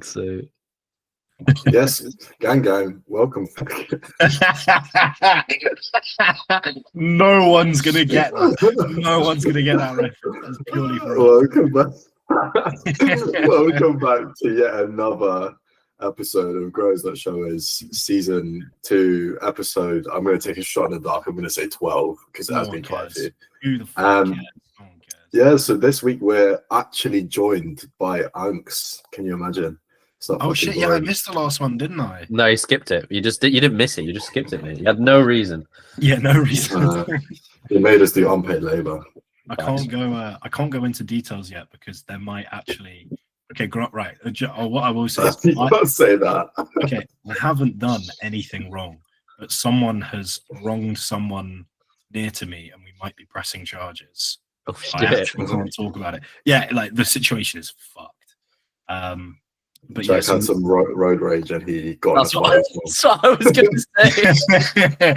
So Yes, gang, welcome. No one's gonna get that. No one's gonna get that reference. That's purely for us. Welcome back. Welcome back to yet another episode of Grows That Show is season 2 episode. I'm going to take a shot in the dark. I'm going to say 12 because it has been quite a few. Who the fuck cares? No one cares. Yeah, so this week we're actually joined by Anks. Can you imagine? Oh shit! Yeah, I missed the last one, didn't I? no, you skipped it. You didn't miss it. You just skipped it, mate. You had no reason. Yeah, no reason. They made us do unpaid labor. I can't go into details yet because there might actually. Okay, right. What I will say is, You can't say that. okay, I haven't done anything wrong, but someone has wronged someone near to me, and we might be pressing charges. Oh I shit! actually can't talk about it. Yeah, like the situation is fucked. But Jack yeah, had some road rage and he got That's what I was gonna say.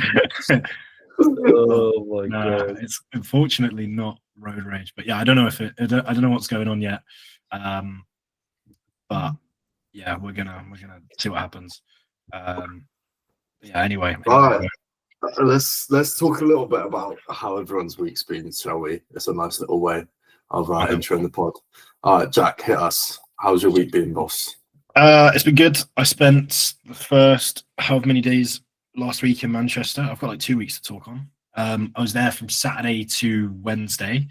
Oh my god! It's unfortunately not road rage, but yeah, I don't know if I don't know what's going on yet. But yeah, we're gonna see what happens. Yeah. Anyway. Right. Let's talk a little bit about how everyone's week's been, shall we? It's a nice little way of entering the pod. All right, Jack, hit us. How's your week been, boss? It's been good. I spent the first however many days last week in Manchester. I've got like 2 weeks to talk on. I was there from Saturday to Wednesday.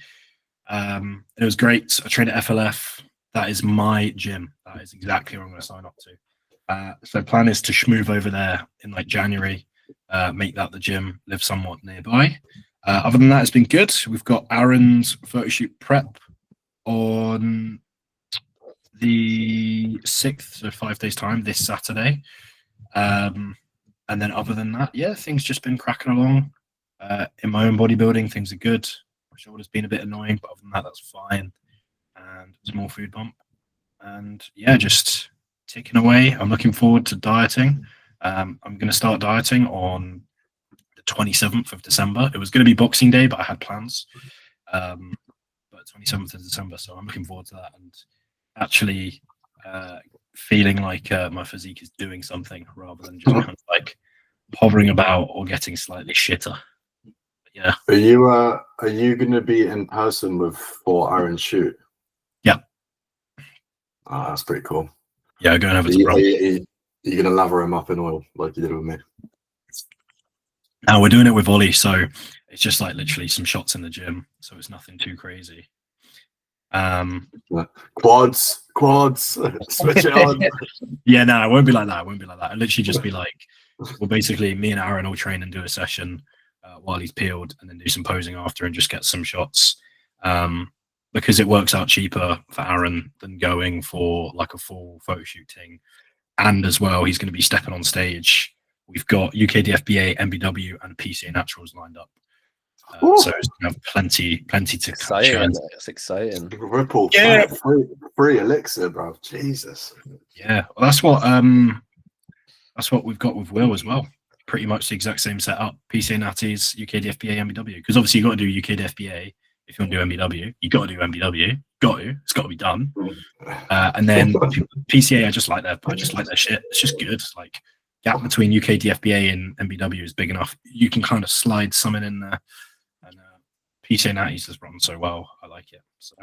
It was great. I trained at FLF. That is my gym. That is exactly what I'm going to sign up to. So plan is to move over there in like January, make that the gym, live somewhat nearby. Other than that, it's been good. We've got Aaron's photo shoot prep on the 6th, so 5 days time, this Saturday. And then other than that, yeah, things just been cracking along. In my own bodybuilding, things are good. My shoulder's been a bit annoying, but other than that, that's fine. And a small food bump. And yeah, just ticking away. I'm looking forward to dieting. I'm going to start dieting on the 27th of December. It was going to be Boxing Day, but I had plans. But 27th of December, so I'm looking forward to that. And actually feeling like my physique is doing something rather than just kind of like hovering about or getting slightly shitter. But yeah. Are you going to be in person for Aaron's shoot? Yeah. Oh, that's pretty cool. Yeah, go and have Are you going to lather him up in oil like you did with me? No, we're doing it with Ollie, so it's just like literally some shots in the gym, so it's nothing too crazy. Quads, switch it on. Yeah, no, it won't be like that. It'll literally just be like, well, basically, me and Aaron will train and do a session while he's peeled, and then do some posing after and just get some shots. Because it works out cheaper for Aaron than going for like a full photo shooting, and as well, he's going to be stepping on stage. We've got UKDFBA, MBW, and PCA Naturals lined up. So it's going to have plenty to exciting. That's exciting. Ripple, yeah, free elixir, bro. Jesus. Yeah, well, that's what we've got with Will as well. Pretty much the exact same setup. PCA Natties, UKDFBA, MBW. Because obviously you got to do UKDFBA if you want to do MBW. You got to do MBW. It's got to be done. And then PCA, I just like their shit. It's just good. Like gap between UKDFBA and MBW is big enough. You can kind of slide something in there. And PCA Natties has run so well. I like it. So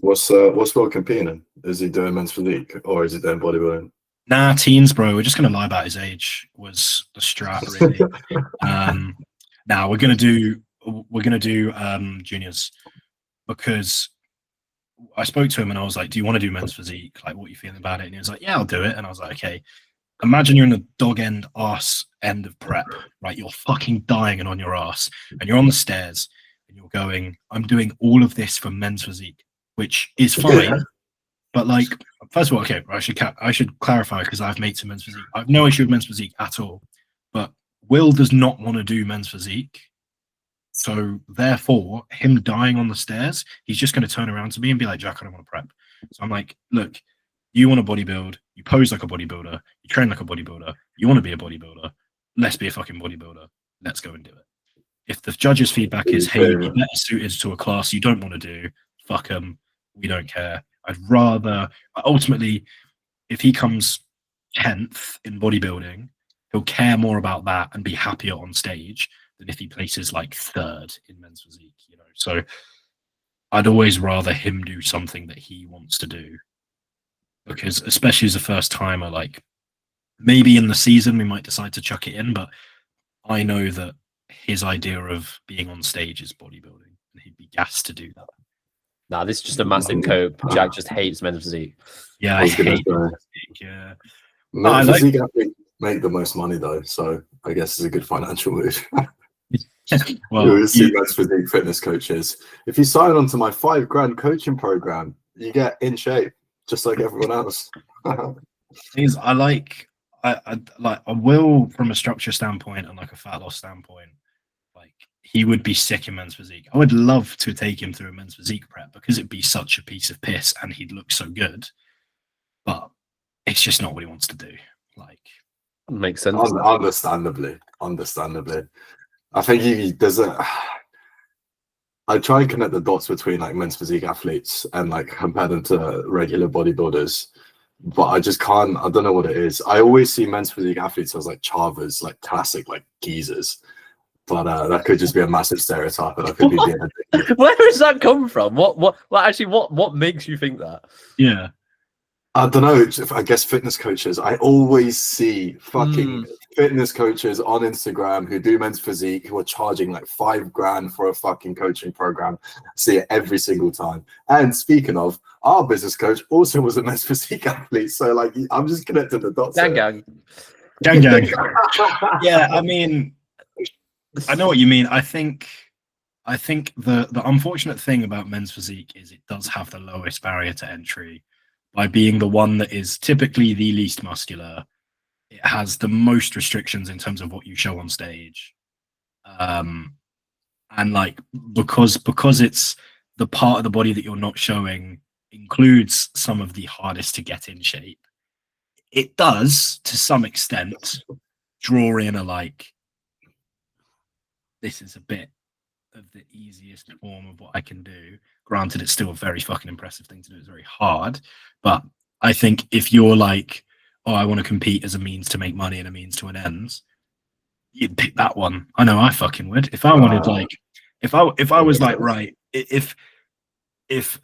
what's Will competing in? Is he doing men's physique or is he doing bodybuilding? Nah, teens, bro. We're just gonna lie about his age. Was the strat really? Now we're gonna do juniors, because I spoke to him and I was like, "Do you want to do men's physique? Like, what are you feeling about it?" And he was like, "Yeah, I'll do it." And I was like, "Okay." Imagine you're in the dog end arse end of prep, right? You're fucking dying and on your ass, and you're on the stairs, and you're going, "I'm doing all of this for men's physique," which is fine. Yeah. But like, first of all, okay, I should clarify because I've made some men's physique. I have no issue with men's physique at all. But Will does not want to do men's physique. So therefore, him dying on the stairs, he's just going to turn around to me and be like, "Jack, I don't want to prep." So I'm like, "Look, you want to bodybuild, you pose like a bodybuilder, you train like a bodybuilder, you want to be a bodybuilder, let's be a fucking bodybuilder. Let's go and do it." If the judge's feedback is, "Hey, you're better suited to a class you don't want to do," fuck them. We don't care. I'd rather, ultimately, if he comes 10th in bodybuilding, he'll care more about that and be happier on stage than if he places like 3rd in men's physique, you know. So I'd always rather him do something that he wants to do, because especially as a first timer, like maybe in the season we might decide to chuck it in, but I know that his idea of being on stage is bodybuilding, and he'd be gassed to do that. Nah, this is just a massive cope. Jack just hates men's physique. Yeah, I I was gonna hate say. men's physique. Yeah, Men's I like- physique athletes make the most money though, so I guess it's a good financial move. well, You see men's physique fitness coaches. If you sign on to my $5,000 coaching program, you get in shape just like everyone else. things I like. I will, from a structure standpoint and like a fat loss standpoint, like he would be sick in men's physique. I would love to take him through a men's physique prep because it'd be such a piece of piss and he'd look so good. But it's just not what he wants to do. Like, Makes sense. Understandably. I think there's I try and connect the dots between like men's physique athletes and like compare them to regular bodybuilders, but I just can't. I don't know what it is. I always see men's physique athletes as like chavas, like classic like geezers, but that could just be a massive stereotype, and I could be being a Where does that come from? What makes you think that? yeah, I don't know. I guess fitness coaches. I always see fucking fitness coaches on Instagram who do men's physique who are charging like $5,000 for a fucking coaching program. See it every single time. And speaking of, our business coach also was a men's physique athlete. So like, I'm just connecting the dots. Gang. gang. Yeah, I mean, I know what you mean. I think the unfortunate thing about men's physique is it does have the lowest barrier to entry. By being the one that is typically the least muscular, it has the most restrictions in terms of what you show on stage. And like because it's the part of the body that you're not showing includes some of the hardest to get in shape. It does, to some extent, draw in a like, this is a bit of the easiest form of what I can do. Granted, it's still a very fucking impressive thing to do. It's very hard. But I think if you're like, oh, I want to compete as a means to make money and a means to an end, you'd pick that one. I know I fucking would. If I wanted like, if I was like, right, if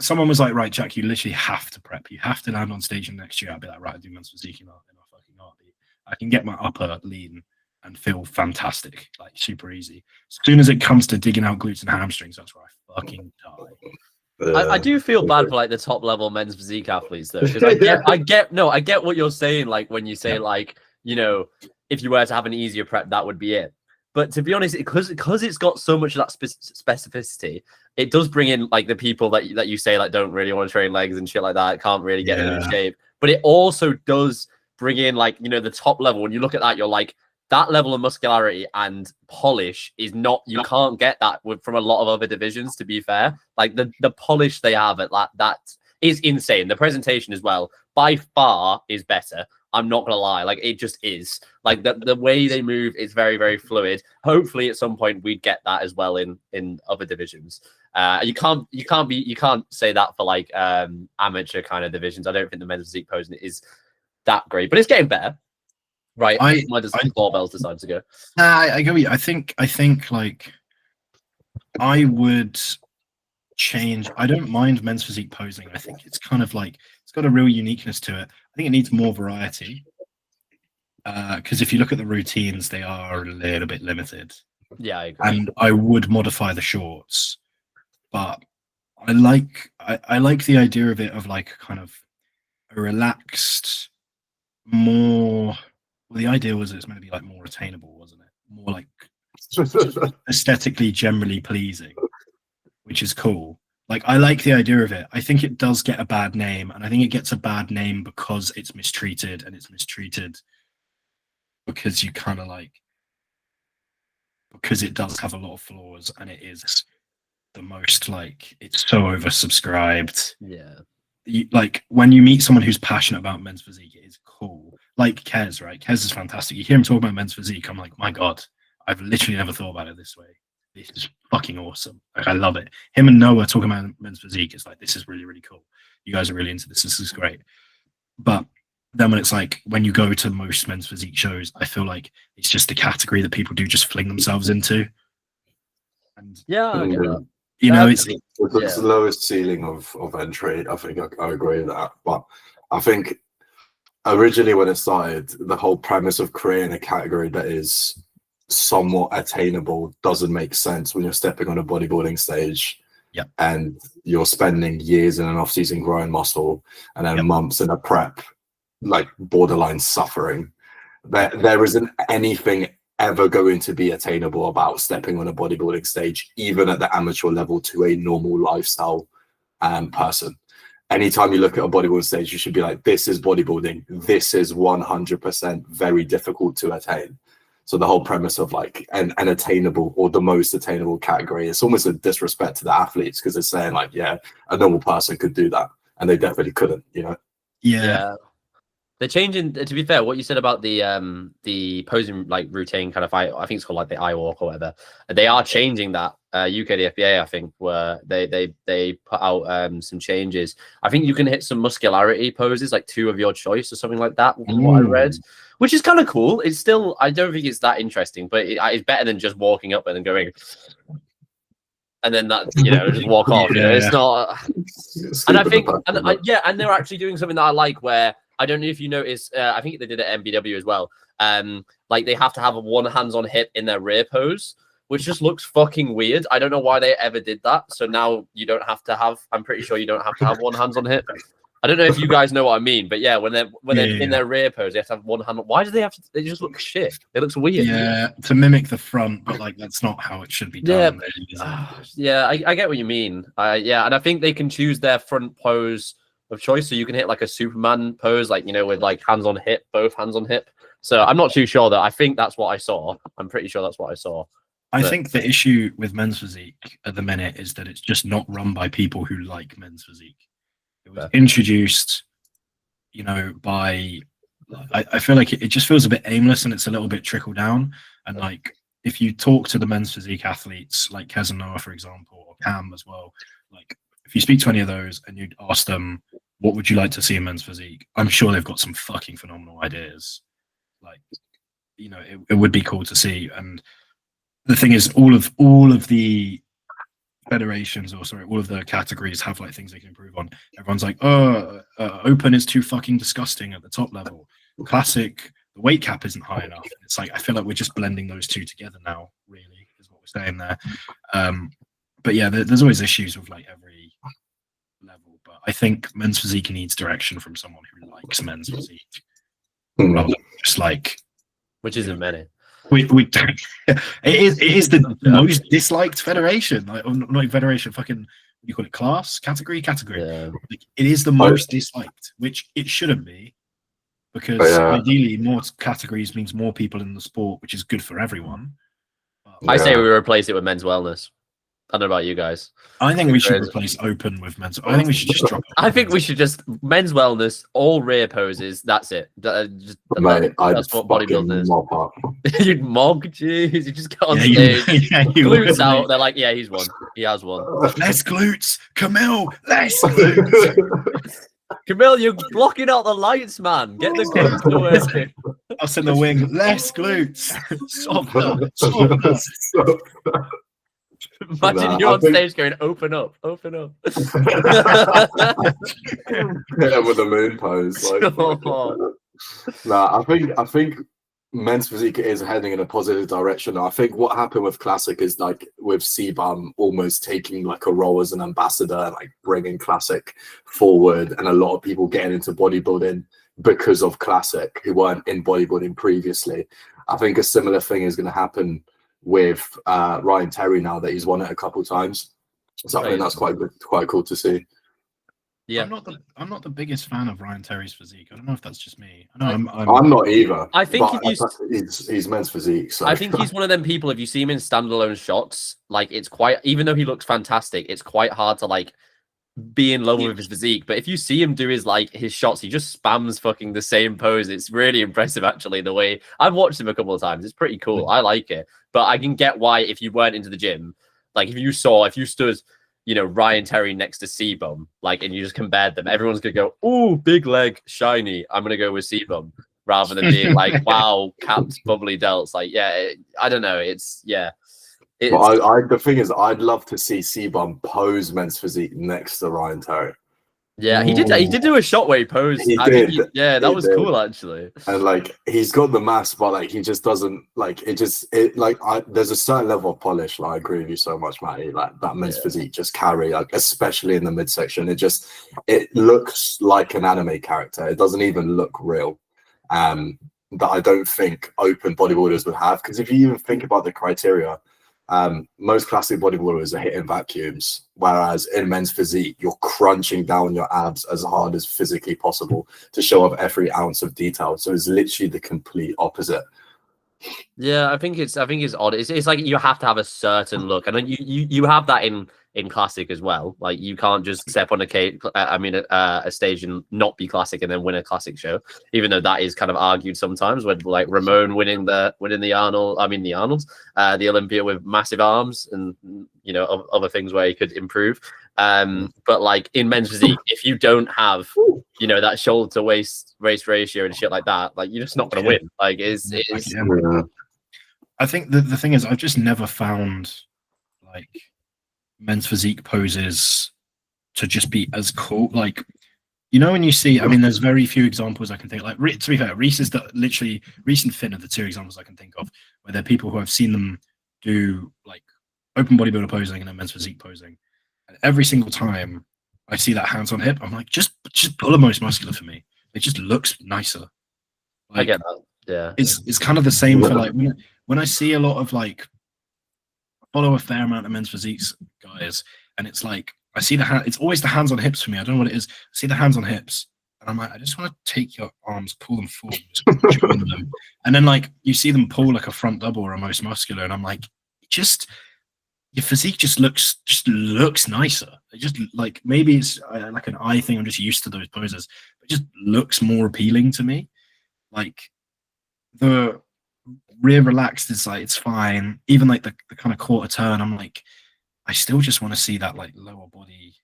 someone was like, right, Jack, you literally have to prep, you have to land on stage next year, I'd be like, right, I do men's physique in a fucking heartbeat. I can get my upper lean and feel fantastic, like super easy. As soon as it comes to digging out glutes and hamstrings, that's where I fucking die. I do feel bad for like the top level men's physique athletes though, because I get what you're saying. Like when you say like, you know, if you were to have an easier prep, that would be it. But to be honest, because it's got so much of that specificity, it does bring in like the people that you say like don't really want to train legs and shit like that, can't really get in shape. But it also does bring in like, you know, the top level. When you look at that, you're like, that level of muscularity and polish is not, you can't get that from a lot of other divisions, to be fair. Like the polish they have at that is insane. The presentation as well, by far, is better. I'm not gonna lie, like it just is. Like the way they move is very, very fluid. Hopefully at some point we'd get that as well in other divisions. You can't say that for like amateur kind of divisions. I don't think the men's physique posing is that great, but it's getting better. Right, why does barbells decide to go? I go. I think like I would change. I don't mind men's physique posing. I think it's kind of like it's got a real uniqueness to it. I think it needs more variety. Because if you look at the routines, they are a little bit limited. Yeah, I agree. And I would modify the shorts, but I like the idea of it of like kind of a relaxed, more. Well, the idea was it's meant to be like more attainable, wasn't it? More like aesthetically generally pleasing, which is cool. Like I like the idea of it. I think it does get a bad name, and I think it gets a bad name because it's mistreated, and it's mistreated because you kind of like, because it does have a lot of flaws, and it is the most like, it's so oversubscribed. Yeah. Like when you meet someone who's passionate about men's physique, it is cool. Like Kez, right? Kez is fantastic. You hear him talk about men's physique, I'm like, my God, I've literally never thought about it this way. This is fucking awesome. Like I love it. Him and Noah talking about men's physique, it's like, this is really, really cool. You guys are really into this. This is great. But then when it's like when you go to most men's physique shows, I feel like it's just a category that people do just fling themselves into. And Yeah, I get that. you know, it's the lowest ceiling of entry. I think I agree with that. But I think originally when it started, the whole premise of creating a category that is somewhat attainable doesn't make sense when you're stepping on a bodybuilding stage. Yeah. And you're spending years in an off season growing muscle and then months in a prep, like borderline suffering. There isn't anything ever going to be attainable about stepping on a bodybuilding stage, even at the amateur level, to a normal lifestyle person. Anytime you look at a bodybuilding stage, you should be like, this is bodybuilding. This is 100% very difficult to attain. So the whole premise of like an attainable or the most attainable category, it's almost a disrespect to the athletes because it's saying like, yeah, a normal person could do that. And they definitely couldn't, you know? Yeah. They're changing. To be fair, what you said about the posing like routine kind of, I think it's called like the eye walk or whatever. They are changing that. UKDFBA, I think, where they put out some changes. I think you can hit some muscularity poses, like 2 of your choice or something like that. From what I read, which is kind of cool. It's still, I don't think it's that interesting, but it's better than just walking up and then going. And then that, you know, just walk off. You know, it's not. And I think, and they're actually doing something that I like, where I don't know if you noticed. I think they did it at MBW as well. Like they have to have one hands on hip in their rear pose, which just looks fucking weird. I don't know why they ever did that. So now you don't have to have. I'm pretty sure you don't have to have one hands on hip. I don't know if you guys know what I mean, but yeah, when they're in their rear pose, they have to have one hand. Why do they have to? They just look shit. It looks weird. Yeah, to mimic the front, but like that's not how it should be done. Yeah, I get what you mean. And I think they can choose their front pose of choice, so you can hit like a Superman pose, like, you know, with like hands on hip, both hands on hip. So I'm not too sure that. I think that's what I saw. I'm pretty sure that's what I saw. I think the issue with men's physique at the minute is that it's just not run by people who like men's physique. It was introduced, you know, by, I feel like it just feels a bit aimless and it's a little bit trickle down. And like, if you talk to the men's physique athletes, like Kez and Noah, for example, or Cam as well, like if you speak to any of those and you'd ask them, what would you like to see in men's physique? I'm sure they've got some fucking phenomenal ideas. Like, you know, it would be cool to see. And the thing is, all of the federations, or sorry, all of the categories have like things they can improve on. Everyone's like, open is too fucking disgusting at the top level. Classic, the weight cap isn't high enough. It's like, I feel like we're just blending those two together now, really, is what we're saying there. But yeah, there's always issues with like every level. But I think men's physique needs direction from someone who likes men's physique. Rather than just like, which isn't many. It is the most disliked federation, like, or not even federation, fucking, what do you call it, class, category. Yeah. Like, it is the most disliked, which it shouldn't be, because ideally more categories means more people in the sport, which is good for everyone. I say we replace it with men's wellness. I don't know about you guys. I think we should replace open with men's. I think we should just drop it. I think we should just men's wellness, all rear poses. That's it. That's what bodybuilding is. You'd mog, jeez. You just get on stage, glutes out. They're like, yeah, he's won. He has won. Less glutes, Camille. Less glutes. Camille, you're blocking out the lights, man. Get the glutes to work. Us in the wing. Less glutes. Softer. Imagine you're on stage going, open up. Yeah, with the moon pose. Like, I think men's physique is heading in a positive direction. I think what happened with Classic is like with CBAM almost taking like a role as an ambassador, like bringing Classic forward, and a lot of people getting into bodybuilding because of Classic who weren't in bodybuilding previously. I think a similar thing is going to happen with Ryan Terry now that he's won it a couple times. So I think that's quite cool to see. Yeah, I'm not the biggest fan of Ryan Terry's physique. I don't know if that's just me. I'm not either. I think he's men's physique. So. I think he's one of them people. If you see him in standalone shots, like it's quite. Even though he looks fantastic, it's quite hard to like be in love with his physique. But if you see him do his shots, he just spams fucking the same pose. It's really impressive, actually. The way I've watched him a couple of times, it's pretty cool. I like it. But I can get why if you weren't into the gym, like if you stood Ryan Terry next to C-Bum, like, and you just compared them, everyone's gonna go, "Ooh, big leg, shiny. I'm gonna go with C-Bum," rather than being like, "Wow, capped, bubbly delts." Like, yeah, I don't know. It's But the thing is, I'd love to see C-Bum pose men's physique next to Ryan Terry. Yeah, he did do a shot where he posed. That was cool actually. And like he's got the mass, but like he just doesn't like it. There's a certain level of polish. Like I agree with you so much, Matty. Like that men's physique just carry, like especially in the midsection. It looks like an anime character. It doesn't even look real. That I don't think open bodybuilders would have, because if you even think about the criteria. Most classic bodybuilders are hitting vacuums, whereas in men's physique, you're crunching down your abs as hard as physically possible to show off every ounce of detail. So it's literally the complete opposite. Yeah, I think it's odd. It's like you have to have a certain look, and then you have that in classic as well. Like you can't just step on a stage and not be classic and then win a classic show, even though that is kind of argued sometimes. With like Ramon winning the Olympia with massive arms and other things where he could improve. But like in men's physique, if you don't have that shoulder to waist ratio and shit like that, like you're just not going to win. Like I think the thing is, I've just never found like men's physique poses to just be as cool. Like, when you see, there's very few examples I can think. Like, to be fair, Reese and Finn are the two examples I can think of where they're people who I've seen them do like open bodybuilder posing and then men's physique posing. And every single time I see that hands on hip, I'm like, just pull the most muscular for me. It just looks nicer. Like, I get that. Yeah, it's kind of the same for like when I see a lot of like follow a fair amount of men's physiques guys, and it's like I see it's always the hands on hips for me. I don't know what it is. I see the hands on hips, and I'm like, I just want to take your arms, pull them forward, just join them, and then like you see them pull like a front double or a most muscular, and I'm like, your physique just looks nicer. It just like maybe it's like an eye thing. I'm just used to those poses. It just looks more appealing to me. Like the rear relaxed is like it's fine. Even like the kind of quarter turn, I'm like, I still just want to see that like lower body.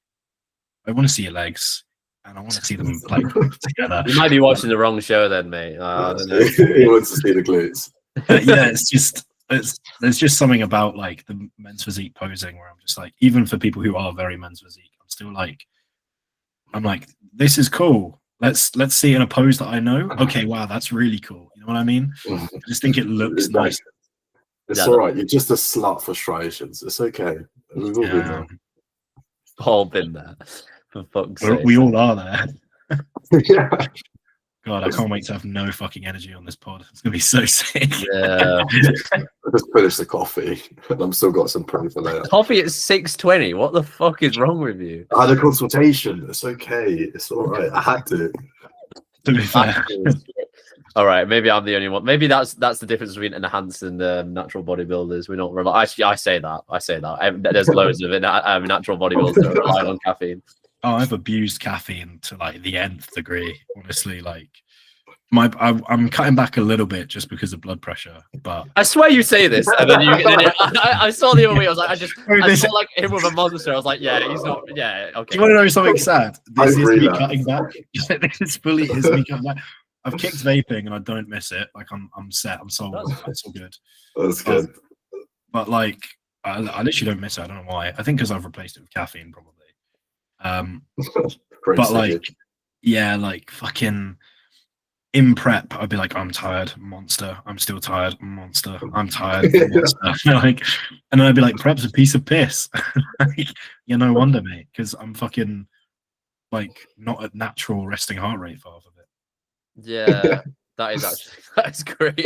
I want to see your legs, and I want to see them like together. You might be watching the wrong show then, mate. I don't know. He wants to see the glutes. Yeah, there's just something about like the men's physique posing where I'm just like, even for people who are very men's physique, I'm like, this is cool. Let's see it in a pose that I know. Okay, wow, that's really cool. You know what I mean? I just think it looks nice. It's all right. You're just a slut for striations. It's okay. We've all been there. For fuck's sake. We all are there. Yeah. God, I can't wait to have no fucking energy on this pod. It's gonna be so sick. Yeah. I just finished the coffee, and I'm still got some prep for later. Coffee at 6:20. What the fuck is wrong with you? I had a consultation. It's okay. It's all right. I had to. To be fair. All right, maybe I'm the only one. Maybe that's the difference between enhanced and natural bodybuilders. We're not rely. Actually, I say that. There's loads of natural bodybuilders that rely on caffeine. Oh, I've abused caffeine to like the nth degree. Honestly, like I'm cutting back a little bit just because of blood pressure. But I swear you say this, and then I saw the other way. I was like, I saw like him with a monster. I was like, yeah, he's not. Yeah, okay. Do you want to know something sad? This is me cutting back. This fully is me cutting back. I've kicked vaping and I don't miss it. Like I'm set. I'm sold. That's all good. That's good. But like I literally don't miss it. I don't know why. I think because I've replaced it with caffeine probably. But like, yeah, like fucking in prep, I'd be like, I'm tired, monster. I'm still tired, monster. I'm tired, monster. Like, and then I'd be like, prep's a piece of piss. Like, yeah, no wonder, mate, because I'm fucking like not at natural resting heart rate for half of it. Yeah, that's great.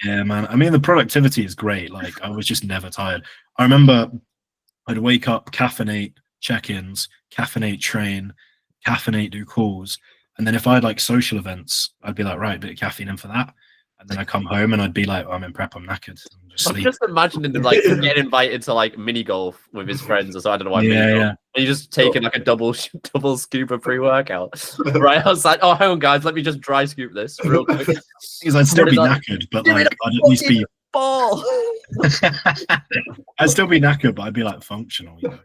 Yeah, man. I mean, the productivity is great. Like, I was just never tired. I remember I'd wake up, caffeinate, check-ins, caffeinate, train, caffeinate, do calls, and then if I had like social events, I'd be like, right, bit of caffeine in for that, and then I come home and I'd be like, I'm in prep, I'm knackered, I'm just imagining him like getting invited to like mini golf with his friends or so. I don't know why. Yeah. And you just taking like a double scoop of pre-workout. Right, I was like, oh, hang on, guys, let me just dry scoop this real quick. Because I'd still be knackered, but like I'd at least be ball. I'd still be knackered, but I'd be like functional. You know?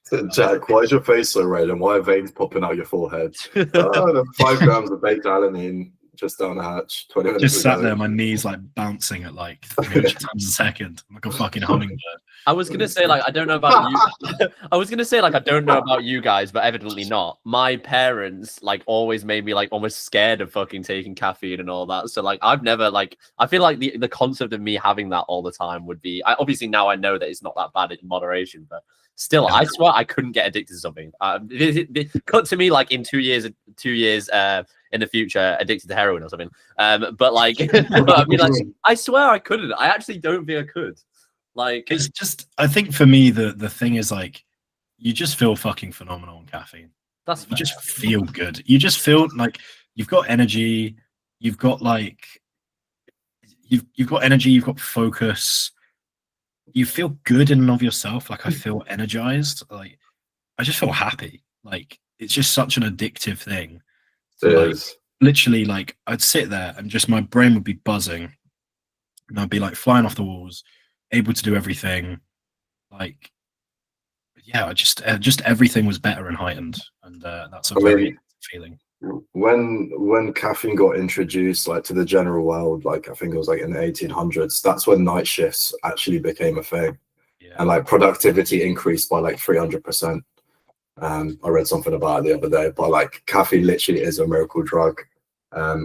So, Jack, why is your face so red and why are veins popping out your forehead? The 5 grams of baked alanine just down the hatch. 20 minutes Just sat ago. there, my knees like bouncing at like 300 times a second, like a fucking hummingbird. I was gonna say like I don't know about you. I was gonna say like I don't know about you guys, but evidently not. My parents like always made me like almost scared of fucking taking caffeine and all that. So like I've never like I feel like the concept of me having that all the time would be. Obviously now I know that it's not that bad in moderation, but still, I swear I couldn't get addicted to something. Cut to me like in 2 years in the future, addicted to heroin or something. But like, I mean, like, I swear I couldn't. I actually don't think I could. Like, It's just, I think for me, the thing is like, you just feel fucking phenomenal on caffeine. that's You just feel good. You just feel like you've got energy. You've got like, you've got energy. You've got focus. You feel good in and of yourself. Like I feel energized. Like I just feel happy. Like it's just such an addictive thing. So, It like, is. literally, like I'd sit there and just my brain would be buzzing, and I'd be like flying off the walls, able to do everything. Like, yeah, just everything was better and heightened, and that's a very feeling. When caffeine got introduced like to the general world, like I think it was like in the 1800s, that's when night shifts actually became a thing. Yeah. And like productivity increased by like 300%. I read something about it the other day, but like caffeine literally is a miracle drug,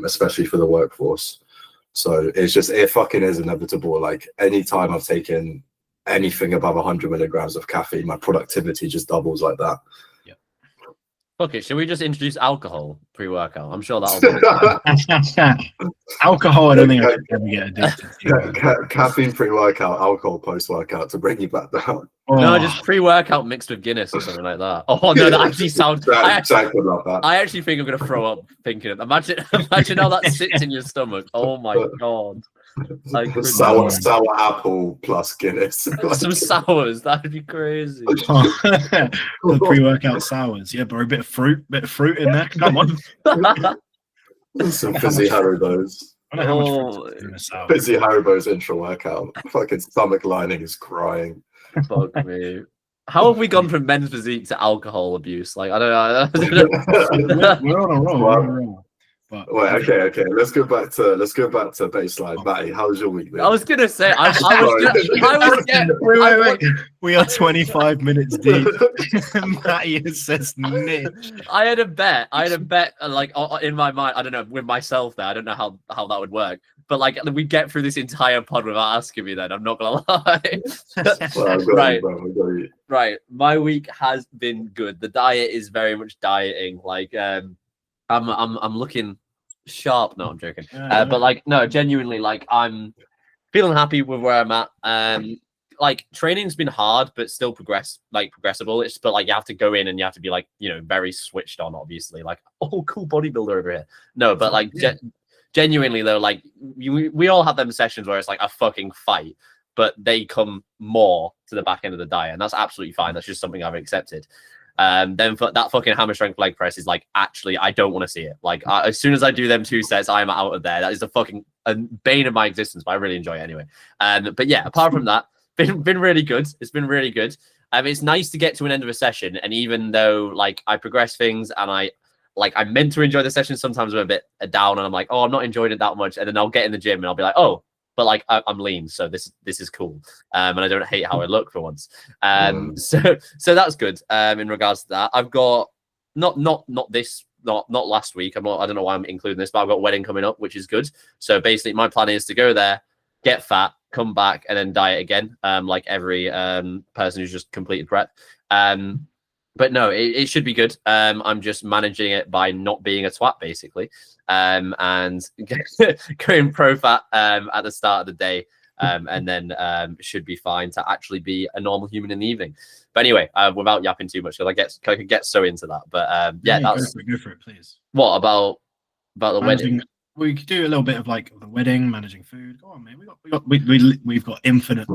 especially for the workforce. So it fucking is inevitable. Like anytime I've taken anything above 100 milligrams of caffeine, my productivity just doubles like that. Okay, should we just introduce alcohol pre-workout? I'm sure that'll be Alcohol, I don't think I could ever get addicted to. Caffeine pre-workout, alcohol post-workout to bring you back down. No, Oh, just pre-workout mixed with Guinness or something like that. Oh no, that actually sounds. Jack would love that. I actually think I'm gonna throw up thinking of. Imagine how that sits in your stomach. Oh my god! Like sour apple plus Guinness. some sours. That'd be crazy. the pre-workout sours. Yeah, bro, a bit of fruit in there. Come on. Some fizzy Haribos. I don't know how much fruit is in a sour. Fizzy Haribos intra-workout. Fucking stomach lining is crying. Fuck me. How have we gone from men's physique to alcohol abuse? Like I don't know. We're on a roll. We're on a roll. But Wait, okay. Let's go back to baseline. Matty, how was your week? I was gonna say wait. We are 25 minutes deep. Matty says niche. I had a bet like in my mind. I don't know with myself there. I don't know how that would work. But like we get through this entire pod without asking me. Then I'm not gonna lie. Well, Right. I've got you. Right. My week has been good. The diet is very much dieting. Like I'm looking sharp. No, I'm joking. But like no, genuinely, like I'm feeling happy with where I'm at. Like training's been hard, but still progressible. It's but like you have to go in and you have to be like very switched on. Obviously, like cool bodybuilder over here. No, but like genuinely though, like we all have them sessions where it's like a fucking fight, but they come more to the back end of the diet, and that's absolutely fine. That's just something I've accepted. Then for that fucking hammer strength leg press is like actually I don't want to see it. Like as soon as I do them 2 sets, I am out of there. That is a bane of my existence, but I really enjoy it anyway. But yeah, apart from that, been really good. It's been really good. It's nice to get to an end of a session, and even though like I progress things and I'm meant to enjoy the session, sometimes I'm a bit down and I'm like, oh, I'm not enjoying it that much, and then I'll get in the gym and I'll be like, oh. But like I'm lean, so this is cool, and I don't hate how I look for once. So that's good. In regards to that, I've got not last week. I don't know why I'm including this, but I've got a wedding coming up, which is good. So basically, my plan is to go there, get fat, come back, and then diet again, like every person who's just completed prep. But no, it should be good. I'm just managing it by not being a twat, basically, and going pro fat at the start of the day, and then should be fine to actually be a normal human in the evening. But anyway, without yapping too much, because I could get so into that. But yeah, that's go for it, please. What about the wedding? We could do a little bit of like the wedding, managing food. Go on, man. We've got infinite.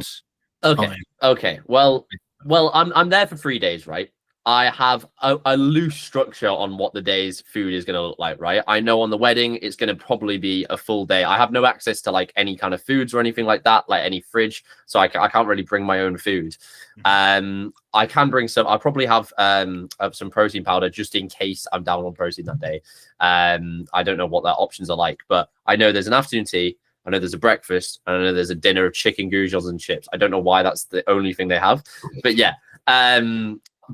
Okay. time. Okay. Well, I'm there for 3 days, right? I have a loose structure on what the day's food is going to look like, right? I know on the wedding, it's going to probably be a full day. I have no access to like any kind of foods or anything like that, like any fridge. So I can't really bring my own food. I can bring some, I'll probably have some protein powder just in case I'm down on protein that day. I don't know what their options are like, but I know there's an afternoon tea. I know there's a breakfast, and I know there's a dinner of chicken goujons and chips. I don't know why that's the only thing they have, but yeah.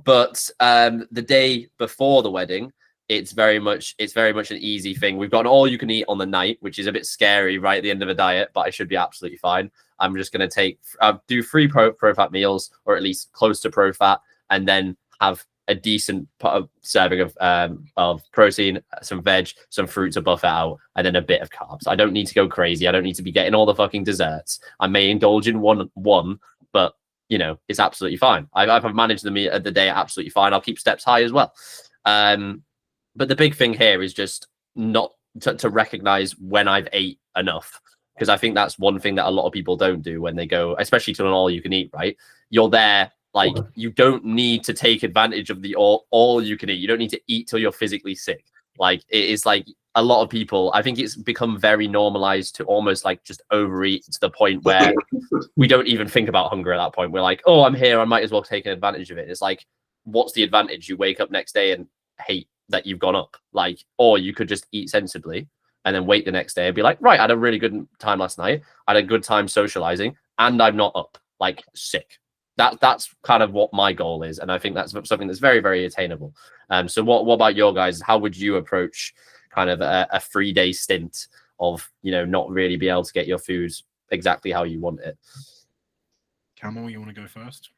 But the day before the wedding, it's very much an easy thing. We've got an all you can eat on the night, which is a bit scary right at the end of a diet, but I should be absolutely fine. I'm just going to do 3 pro fat meals, or at least close to pro fat, and then have a decent serving of protein, some veg, some fruit to buff it out, and then a bit of carbs. I don't need to go crazy. I don't need to be getting all the fucking desserts. I may indulge in one, but you know, it's absolutely fine. I've managed the day absolutely fine. I'll keep steps high as well. But the big thing here is just not to recognize when I've ate enough, because I think that's one thing that a lot of people don't do when they go, especially to an all you can eat, right? You're there. Like, you don't need to take advantage of the all you can eat. You don't need to eat till you're physically sick. Like, it is like a lot of people, I think it's become very normalized to almost like just overeat to the point where we don't even think about hunger at that point. We're like, oh, I'm here, I might as well take advantage of it. It's like, what's the advantage? You wake up next day and hate that you've gone up. Like, or you could just eat sensibly and then wait the next day and be like, right, I had a really good time last night. I had a good time socializing, and I'm not up, like, sick. That's kind of what my goal is, and I think that's something that's very, very attainable. So what about your guys? How would you approach kind of a 3-day stint of, you know, not really be able to get your food exactly how you want it? Camel, you want to go first?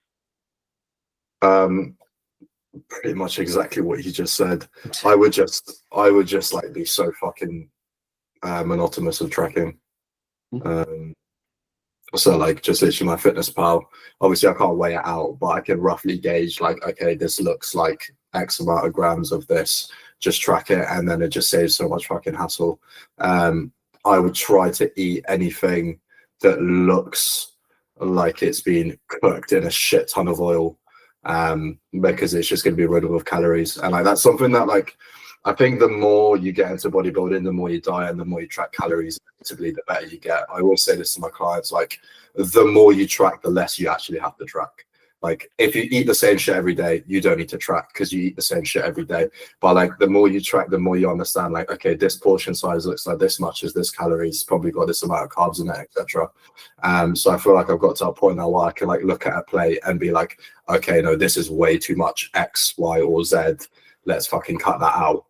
Pretty much exactly what you just said. I would just like be so fucking monotonous with tracking. So like just literally my fitness pal. Obviously I can't weigh it out, but I can roughly gauge like, okay, this looks like X amount of grams of this. Just track it, and then it just saves so much fucking hassle. I would try to eat anything that looks like it's been cooked in a shit ton of oil, because it's just going to be riddled with calories. And like that's something that, like, I think the more you get into bodybuilding, the more you diet and the more you track calories, the better you get. I always say this to my clients, like, the more you track, the less you actually have to track. Like, if you eat the same shit every day, you don't need to track because you eat the same shit every day. But like, the more you track, the more you understand, like, okay, this portion size looks like this much as this calories, probably got this amount of carbs in it, etc. So I feel like I've got to a point now where I can like look at a plate and be like, okay, no, this is way too much X, Y, or Z. Let's fucking cut that out.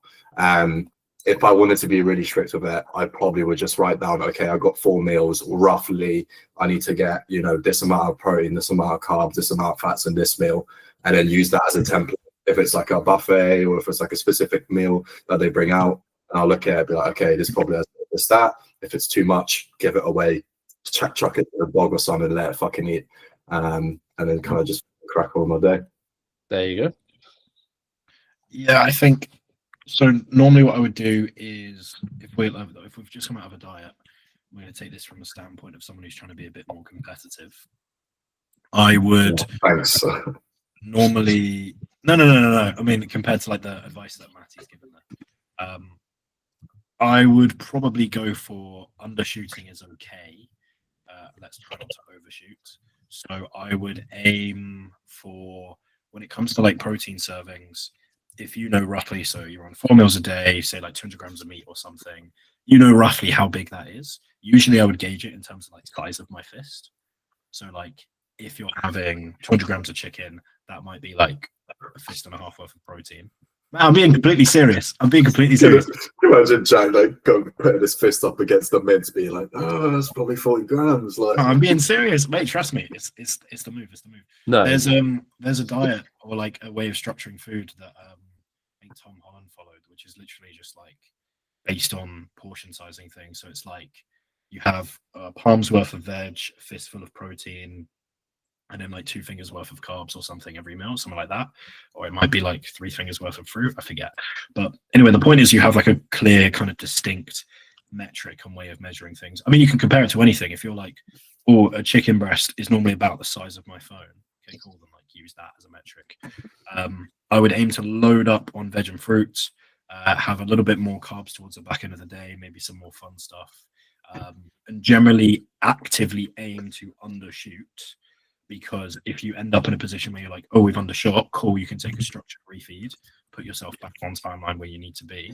If I wanted to be really strict with it, I probably would just write down, okay, I've got 4 meals, roughly, I need to get, you know, this amount of protein, this amount of carbs, this amount of fats in this meal, and then use that as a template. If it's like a buffet or if it's like a specific meal that they bring out, and I'll look at it and be like, okay, this probably has this, that. If it's too much, give it away, chuck it to a dog or something and let it fucking eat. And then kind of just crack on my day. There you go. Yeah, I think so. Normally what I would do is if we've just come out of a diet, we're going to take this from a standpoint of someone who's trying to be a bit more competitive. I would Thanks. normally no. I mean, compared to like the advice that Matty's given there, I would probably go for undershooting is okay. Let's try not to overshoot. So I would aim for, when it comes to like protein servings, if you know roughly, so you're on 4 meals a day, say like 200 grams of meat or something, you know roughly how big that is. Usually I would gauge it in terms of like size of my fist. So like if you're having 200 grams of chicken, that might be like a fist and a half worth of protein. Man, I'm being completely serious. Imagine Jack like putting his fist up against the mince, being like, "Oh, that's probably 40 grams." Like, no, I'm being serious, mate. Trust me, it's the move. It's the move. No, There's a diet or like a way of structuring food that I think Tom Holland followed, which is literally just like based on portion sizing things. So it's like you have a palm's worth of veg, a fistful of protein, and then like 2 fingers worth of carbs or something every meal, something like that. Or it might be like 3 fingers worth of fruit, I forget. But anyway, the point is you have like a clear kind of distinct metric and way of measuring things. I mean, you can compare it to anything. If you're like, oh, a chicken breast is normally about the size of my phone. Okay, cool. Then like use that as a metric. I would aim to load up on veg and fruits, have a little bit more carbs towards the back end of the day, maybe some more fun stuff, and generally actively aim to undershoot. Because if you end up in a position where you're like, oh, we've undershot, cool, you can take a structured refeed, put yourself back on timeline where you need to be.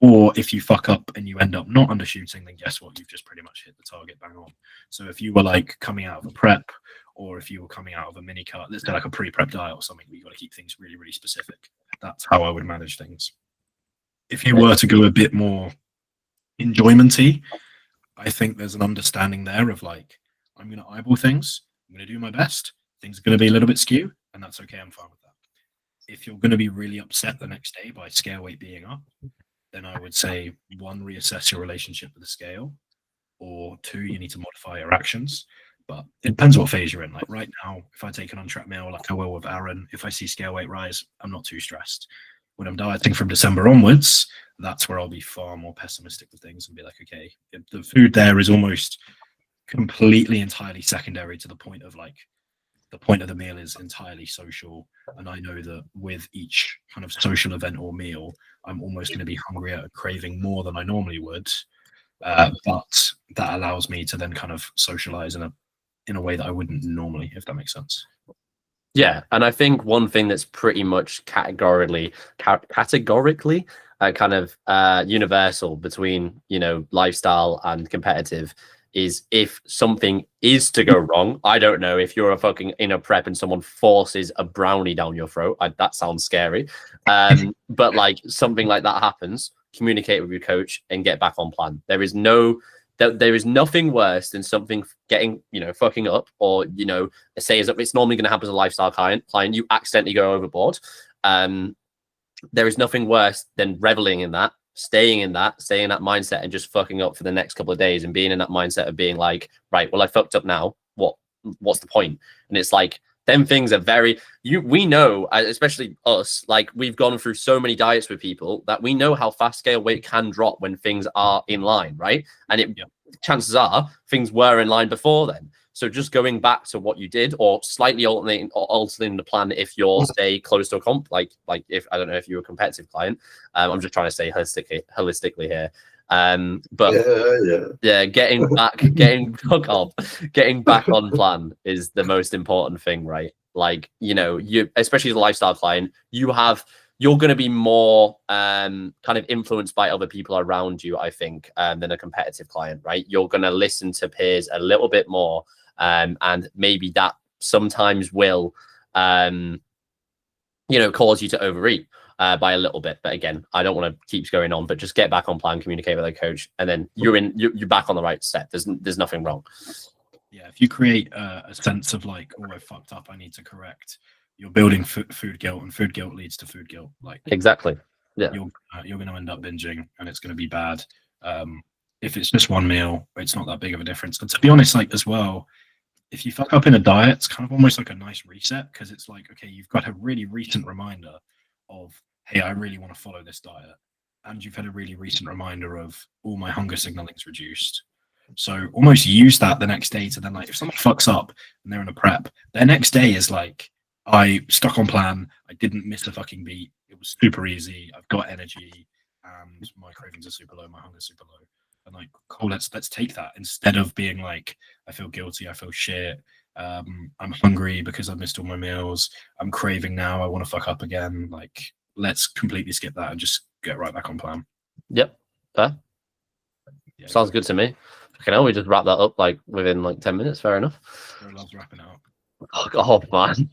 Or if you fuck up and you end up not undershooting, then guess what? You've just pretty much hit the target bang on. So if you were like coming out of a prep, or if you were coming out of a mini cut, let's say like a pre-prep diet or something, you've got to keep things really, really specific. That's how I would manage things. If you were to go a bit more enjoyment-y, I think there's an understanding there of like, I'm going to eyeball things. I'm going to do my best. Things are going to be a little bit skew, and that's okay. I'm fine with that. If you're going to be really upset the next day by scale weight being up, then I would say 1, reassess your relationship with the scale, or 2, you need to modify your actions. But it depends what phase you're in. Like right now, if I take an untracked meal like I will with Aaron, if I see scale weight rise, I'm not too stressed. When I'm dieting from December onwards, that's where I'll be far more pessimistic with things and be like, okay, the food there is almost completely entirely secondary to the point of like the point of the meal is entirely social, and I know that with each kind of social event or meal I'm almost going to be hungrier and craving more than I normally would, but that allows me to then kind of socialize in a way that I wouldn't normally, if that makes sense. Yeah, and I think one thing that's pretty much categorically kind of universal between, you know, lifestyle and competitive is if something is to go wrong. I don't know, if you're a fucking in a prep and someone forces a brownie down your throat, that sounds scary. But like something like that happens, communicate with your coach and get back on plan. There is nothing worse than something getting, you know, fucking up, or, you know, say it's normally going to happen as a lifestyle client, you accidentally go overboard. There is nothing worse than reveling in that, staying in that mindset and just fucking up for the next couple of days and being in that mindset of being like, right, well, I fucked up now. What's the point? And it's like, them things are we know, especially us, like we've gone through so many diets with people that we know how fast scale weight can drop when things are in line, right? And chances are things were in line before then. So just going back to what you did, or slightly altering the plan if you're stay close to a comp, like if I don't know if you're a competitive client, I'm just trying to say holistically here. But getting back on plan is the most important thing, right? Like, you know, you, especially as a lifestyle client, you're going to be more kind of influenced by other people around you, I think, than a competitive client, right? You're going to listen to peers a little bit more, and maybe that sometimes will, you know, cause you to overeat by a little bit. But again, I don't want to keep going on, but just get back on plan, communicate with a coach, and then you're back on the right set. There's nothing wrong. Yeah, if you create a sense of like, oh, I fucked up, I need to correct, you're building food guilt, and food guilt leads to food guilt. Like exactly, yeah, you're going to end up binging, and it's going to be bad. If it's just one meal, it's not that big of a difference. And to be honest, like as well, if you fuck up in a diet, it's kind of almost like a nice reset, because it's like, okay, you've got a really recent reminder of, hey, I really want to follow this diet, and you've had a really recent reminder of, all my hunger signaling's reduced. So almost use that the next day to then, like, if someone fucks up and they're in a prep, their next day is like, I stuck on plan, I didn't miss a fucking beat, it was super easy, I've got energy, and my cravings are super low, my hunger's super low. And like, cool, let's take that, instead of being like, I feel guilty, I feel shit, I'm hungry because I've missed all my meals, I'm craving now, I want to fuck up again. Like, let's completely skip that and just get right back on plan. Yep, fair. Yeah, sounds good to me. Okay, we just wrap that up like within like 10 minutes. Fair enough. I love wrapping it up. Oh man.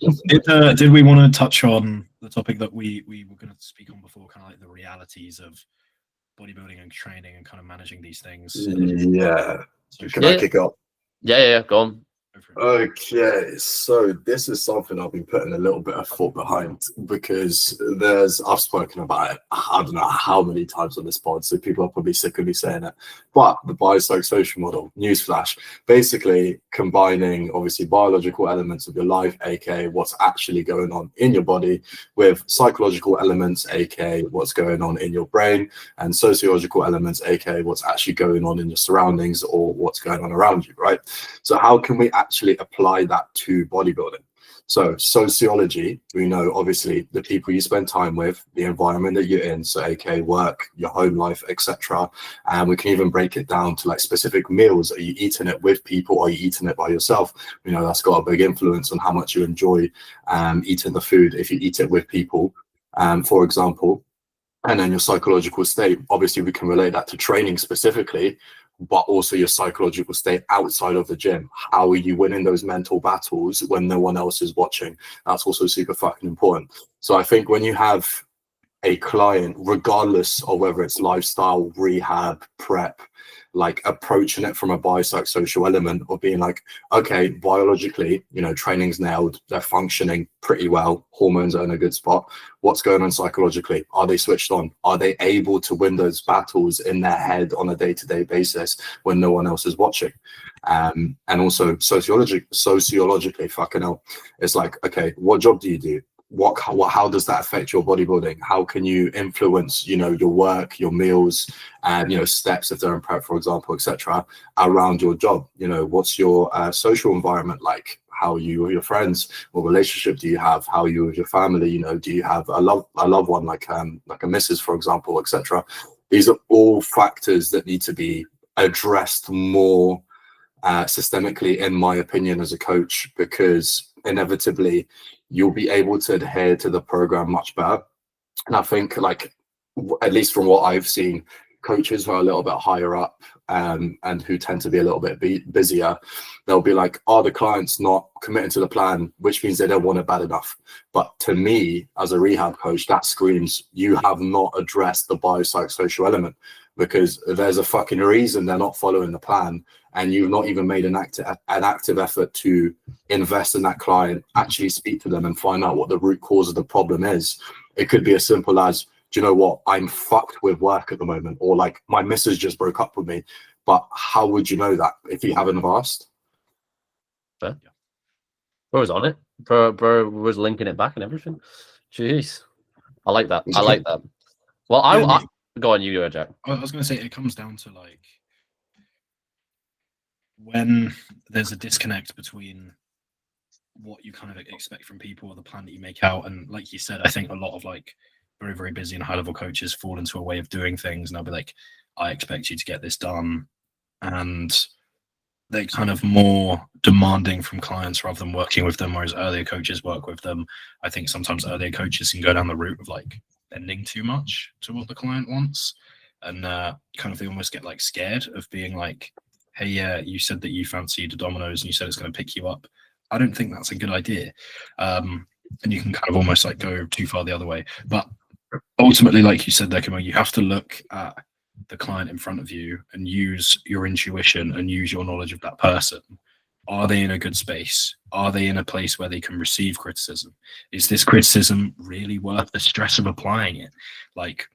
Did we want to touch on the topic that we were going to speak on before, kind of like the realities of bodybuilding and training and kind of managing these things? Yeah. Can I kick off? Yeah, go on. Okay, so this is something I've been putting a little bit of thought behind, because I've spoken about it, I don't know how many times on this pod, so people are probably sick of me saying it, but the biopsychosocial model, newsflash, basically combining obviously biological elements of your life, aka what's actually going on in your body, with psychological elements, aka what's going on in your brain, and sociological elements, aka what's actually going on in your surroundings or what's going on around you, right? So how can we actually apply that to bodybuilding. So sociology, we know obviously the people you spend time with, the environment that you're in, so aka work, your home life, etc. And we can even break it down to like specific meals. Are you eating it with people, or are you eating it by yourself? You know, that's got a big influence on how much you enjoy eating the food if you eat it with people, for example. And then your psychological state, obviously we can relate that to training specifically, but also your psychological state outside of the gym. How are you winning those mental battles when no one else is watching? That's also super fucking important. So I think when you have a client, regardless of whether it's lifestyle, rehab, prep, like approaching it from a biopsychosocial element of being like, okay, biologically, you know, training's nailed, they're functioning pretty well, hormones are in a good spot. What's going on psychologically? Are they switched on? Are they able to win those battles in their head on a day-to-day basis when no one else is watching? And also sociologically, fucking hell, it's like, okay, what job do you do? How does that affect your bodybuilding? How can you influence, you know, your work, your meals, and, you know, steps if they're in prep, for example, etc., around your job? You know, what's your social environment like? How are you with your friends? What relationship do you have? How are you with your family? You know, do you have a loved one like a missus, for example, etc.? These are all factors that need to be addressed more systemically, in my opinion, as a coach, because inevitably you'll be able to adhere to the program much better. And I think, like, at least from what I've seen, coaches who are a little bit higher up and who tend to be a little bit busier, they'll be like, the client's not committing to the plan, which means they don't want it bad enough. But to me, as a rehab coach, that screams you have not addressed the biopsychosocial element, because there's a fucking reason they're not following the plan, and you've not even made an active effort to invest in that client, actually speak to them and find out what the root cause of the problem is. It could be as simple as, do you know what, I'm fucked with work at the moment, or like my missus just broke up with me. But how would you know that if you haven't asked? Fair. Bro was on it. Bro was linking it back and everything. Jeez. I like that. I like that. Well, I go on, you go, Jack. I was going to say, it comes down to like when there's a disconnect between what you kind of expect from people or the plan that you make out. And like you said, I think a lot of like very, very busy and high level coaches fall into a way of doing things. And I'll be like, I expect you to get this done. And they're kind of more demanding from clients rather than working with them, whereas earlier coaches work with them. I think sometimes earlier coaches can go down the route of like bending too much to what the client wants. And kind of they almost get like scared of being like, hey, yeah, you said that you fancied a Domino's and you said it's going to pick you up. I don't think that's a good idea. And you can kind of almost like go too far the other way. But ultimately, like you said there, Kamal, you have to look at the client in front of you and use your intuition and use your knowledge of that person. Are they in a good space? Are they in a place where they can receive criticism? Is this criticism really worth the stress of applying it? Like,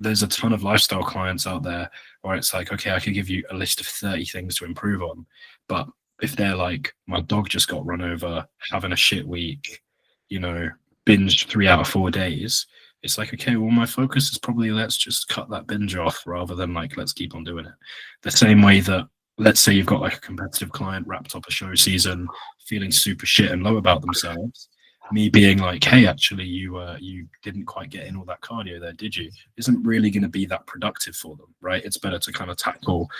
there's a ton of lifestyle clients out there where it's like, okay, I could give you a list of 30 things to improve on. But if they're like, my dog just got run over, having a shit week, you know, binged 3 out of 4 days, it's like, okay, well, my focus is probably let's just cut that binge off rather than like, let's keep on doing it. The same way that, let's say you've got like a competitive client wrapped up a show season, feeling super shit and low about themselves. Me being like, hey, actually, you didn't quite get in all that cardio there, did you? Isn't really going to be that productive for them, right? It's better to kind of tackle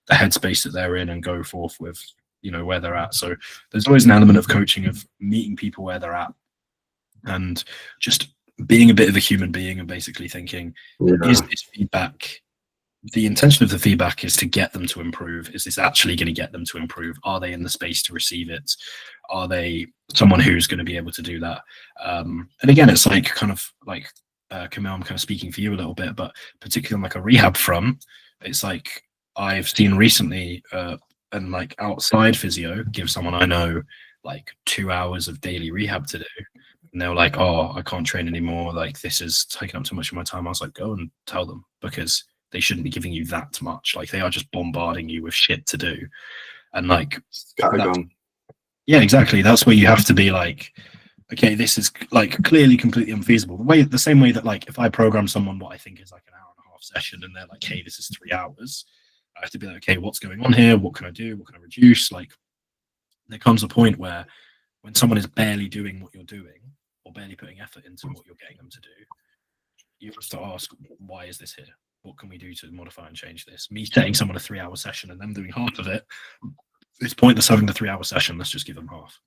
the headspace that they're in and go forth with, you know, where they're at. So there's always an element of coaching of meeting people where they're at and just being a bit of a human being and basically thinking, is this feedback, the intention of the feedback is to get them to improve. Is this actually going to get them to improve? Are they in the space to receive it? Are they someone who's going to be able to do that? And again, it's like kind of like Camille, I'm kind of speaking for you a little bit, but particularly on like a rehab front, it's like I've seen recently and like outside physio give someone I know like 2 hours of daily rehab to do. And they're like, oh, I can't train anymore. Like, this is taking up too much of my time. I was like, go and tell them, because they shouldn't be giving you that much. Like, they are just bombarding you with shit to do. And like, yeah, exactly. That's where you have to be like, okay, this is like clearly completely unfeasible. The same way that like, if I program someone what I think is like an hour and a half session and they're like, hey, this is 3 hours, I have to be like, okay, what's going on here? What can I do? What can I reduce? Like, there comes a point where when someone is barely doing what you're doing or barely putting effort into what you're getting them to do, you have to ask, why is this here? What can we do to modify and change this? Me setting someone a 3-hour session and them doing half of it, it's pointless having the 3-hour session. Let's just give them half.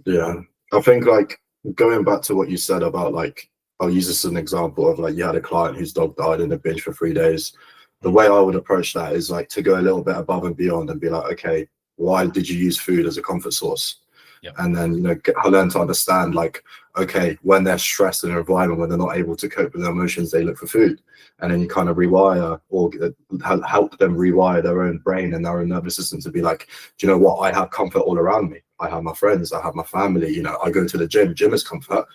Yeah, I think like going back to what you said about like, I'll use this as an example of like you had a client whose dog died in a binge for 3 days. The way I would approach that is like to go a little bit above and beyond and be like, okay, why did you use food as a comfort source? Yep. And then learn to understand like, okay, when they're stressed in an environment, when they're not able to cope with their emotions, they look for food. And then you kind of rewire or help them rewire their own brain and their own nervous system to be like, do you know what? I have comfort all around me. I have my friends, I have my family, I go to the gym. Gym is comfort.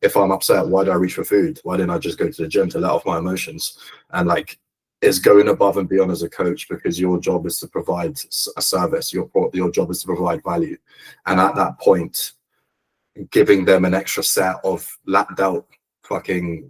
If I'm upset, why do I reach for food? Why didn't I just go to the gym to let off my emotions? And like, it's going above and beyond as a coach, because your job is to provide a service. Your job is to provide value. And at that point, giving them an extra set of lapped out fucking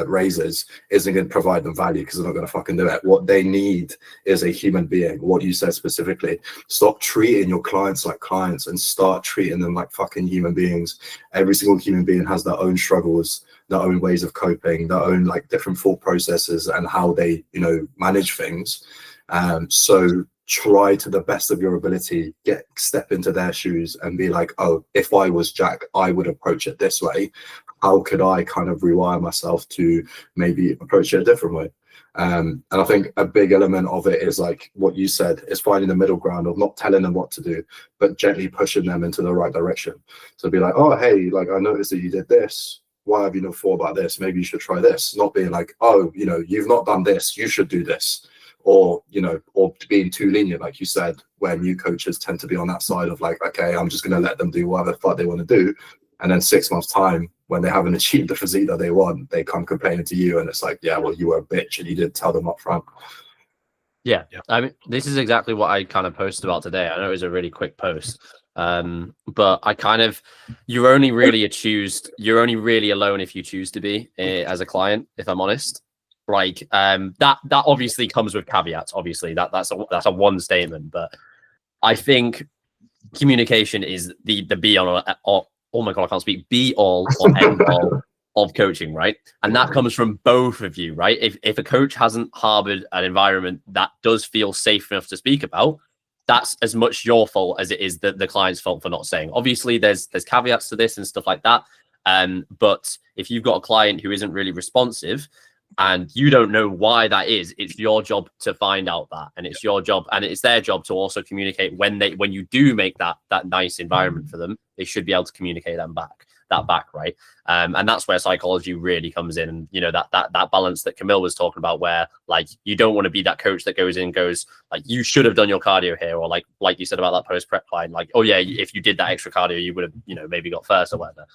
razors isn't going to provide them value, because they're not going to fucking do it. What they need is a human being. What you said specifically, stop treating your clients like clients and start treating them like fucking human beings. Every single human being has their own struggles, their own ways of coping, their own like different thought processes and how they manage things. So try to the best of your ability, step into their shoes and be like, oh, if I was Jack, I would approach it this way. How could I kind of rewire myself to maybe approach it a different way? And I think a big element of it is like what you said, is finding the middle ground of not telling them what to do, but gently pushing them into the right direction. So be like, oh, hey, like I noticed that you did this. Why have you not thought about this? Maybe you should try this. Not being like, oh, you've not done this, you should do this. Or being too lenient, like you said, where new coaches tend to be on that side of like, okay, I'm just going to let them do whatever the fuck they want to do. And then 6 months time, when they haven't achieved the physique that they want, they come complaining to you. And it's like, yeah, well, you were a bitch and you didn't tell them up front. Yeah. I mean, this is exactly what I kind of posted about today. I know it was a really quick post. But I kind of, you're only really alone if you choose to be as a client, if I'm honest. Like that obviously comes with caveats. Obviously, that's a one statement, but I think communication is the be all. Oh my god, I can't speak. Be all or end all of coaching, right? And that comes from both of you, right? If a coach hasn't harbored an environment that does feel safe enough to speak about, that's as much your fault as it is the client's fault for not saying. Obviously, there's caveats to this and stuff like that. But if you've got a client who isn't really responsive, and you don't know why that is, it's your job to find out that, and it's your job, and it's their job to also communicate when you do make that nice environment for them. They should be able to communicate that back, right? And that's where psychology really comes in, and that balance that Camille was talking about, where like you don't want to be that coach that goes like, you should have done your cardio here, or like you said about that post prep client, like, oh yeah, if you did that extra cardio, you would have maybe got first or whatever.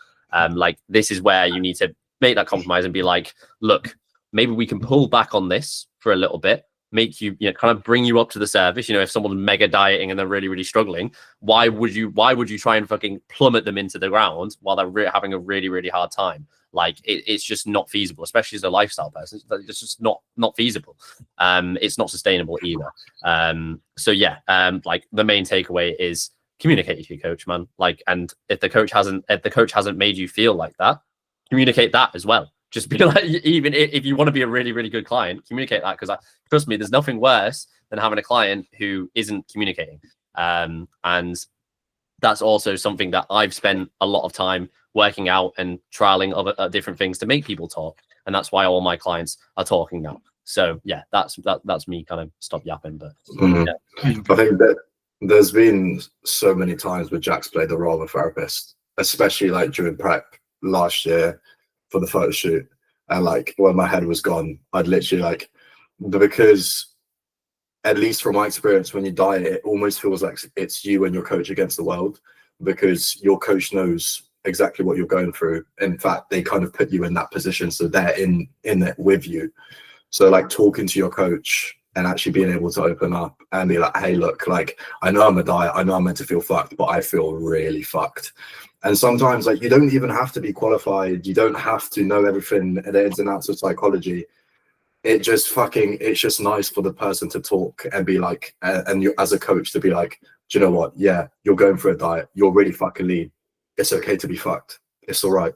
Like this is where you need to make that compromise and be like, look, maybe we can pull back on this for a little bit, make you, kind of bring you up to the surface. If someone's mega dieting and they're really, really struggling, why would you try and fucking plummet them into the ground while they're having a really, really hard time? Like it's just not feasible, especially as a lifestyle person. It's just not feasible. It's not sustainable either. So yeah, like the main takeaway is communicate with your coach, man. Like, and if the coach hasn't made you feel like that, communicate that as well. Just be like, even if you want to be a really, really good client, communicate that, because trust me, there's nothing worse than having a client who isn't communicating. And that's also something that I've spent a lot of time working out and trialing other different things to make people talk. And that's why all my clients are talking now. So yeah, that's me kind of stop yapping. But yeah. I think that there's been so many times where Jack's played the role of a therapist, especially like during prep last year for the photo shoot, and like when my head was gone, I'd literally because at least from my experience, when you diet, it almost feels like it's you and your coach against the world, because your coach knows exactly what you're going through. In fact, they kind of put you in that position, so they're in it with you. So like talking to your coach and actually being able to open up and be like, hey, look, like I know I'm a diet, I know I'm meant to feel fucked, but I feel really fucked. And sometimes like you don't even have to be qualified, you don't have to know everything, the ins and outs of psychology. It's just nice for the person to talk and be like, and you as a coach to be like, do you know what? Yeah, you're going for a diet. You're really fucking lean. It's okay to be fucked. It's all right.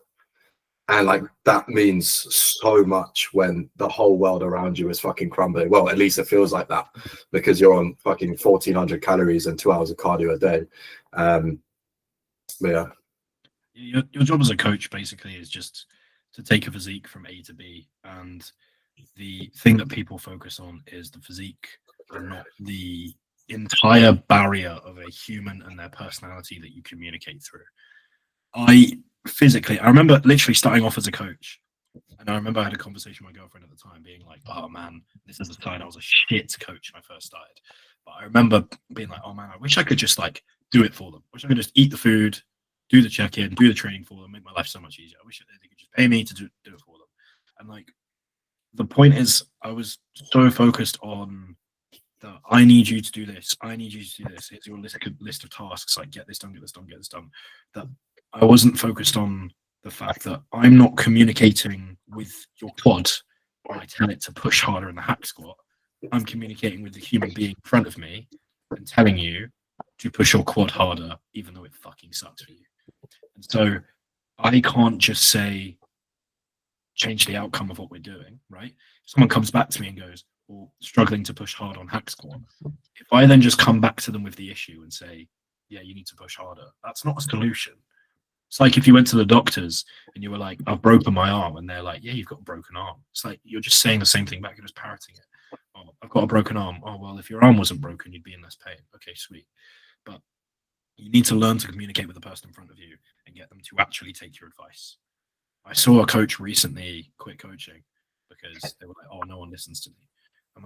And like that means so much when the whole world around you is fucking crumbling. Well, at least it feels like that because you're on fucking 1,400 calories and 2 hours of cardio a day. But yeah. Your job as a coach basically is just to take a physique from A to B, and the thing that people focus on is the physique and not the entire barrier of a human and their personality that you communicate through. I remember literally starting off as a coach, and I remember I had a conversation with my girlfriend at the time being like, oh man, this is the time I was a shit coach when I first started. But I remember being like, oh man, I wish I could just like do it for them. I wish I could just eat the food, do the check-in, do the training for them, make my life so much easier. I wish they could just pay me to do it for them. And like, the point is, I was so focused on I need you to do this. I need you to do this. Here's your list of tasks. Like, get this done, get this done, get this done. That I wasn't focused on the fact that I'm not communicating with your quad when I tell it to push harder in the hack squat. I'm communicating with the human being in front of me and telling you to push your quad harder, even though it fucking sucks for you. And so I can't just say, change the outcome of what we're doing, right? If someone comes back to me and goes, well, struggling to push hard on hack squat. If I then just come back to them with the issue and say, yeah, you need to push harder, that's not a solution. It's like if you went to the doctors and you were like, I've broken my arm, and they're like, yeah, you've got a broken arm. It's like you're just saying the same thing back, you're just parroting it. Oh, I've got a broken arm. Oh, well, if your arm wasn't broken, you'd be in less pain. Okay, sweet. But you need to learn to communicate with the person in front of you and get them to actually take your advice. I saw a coach recently quit coaching because they were like, oh, no one listens to me. I'm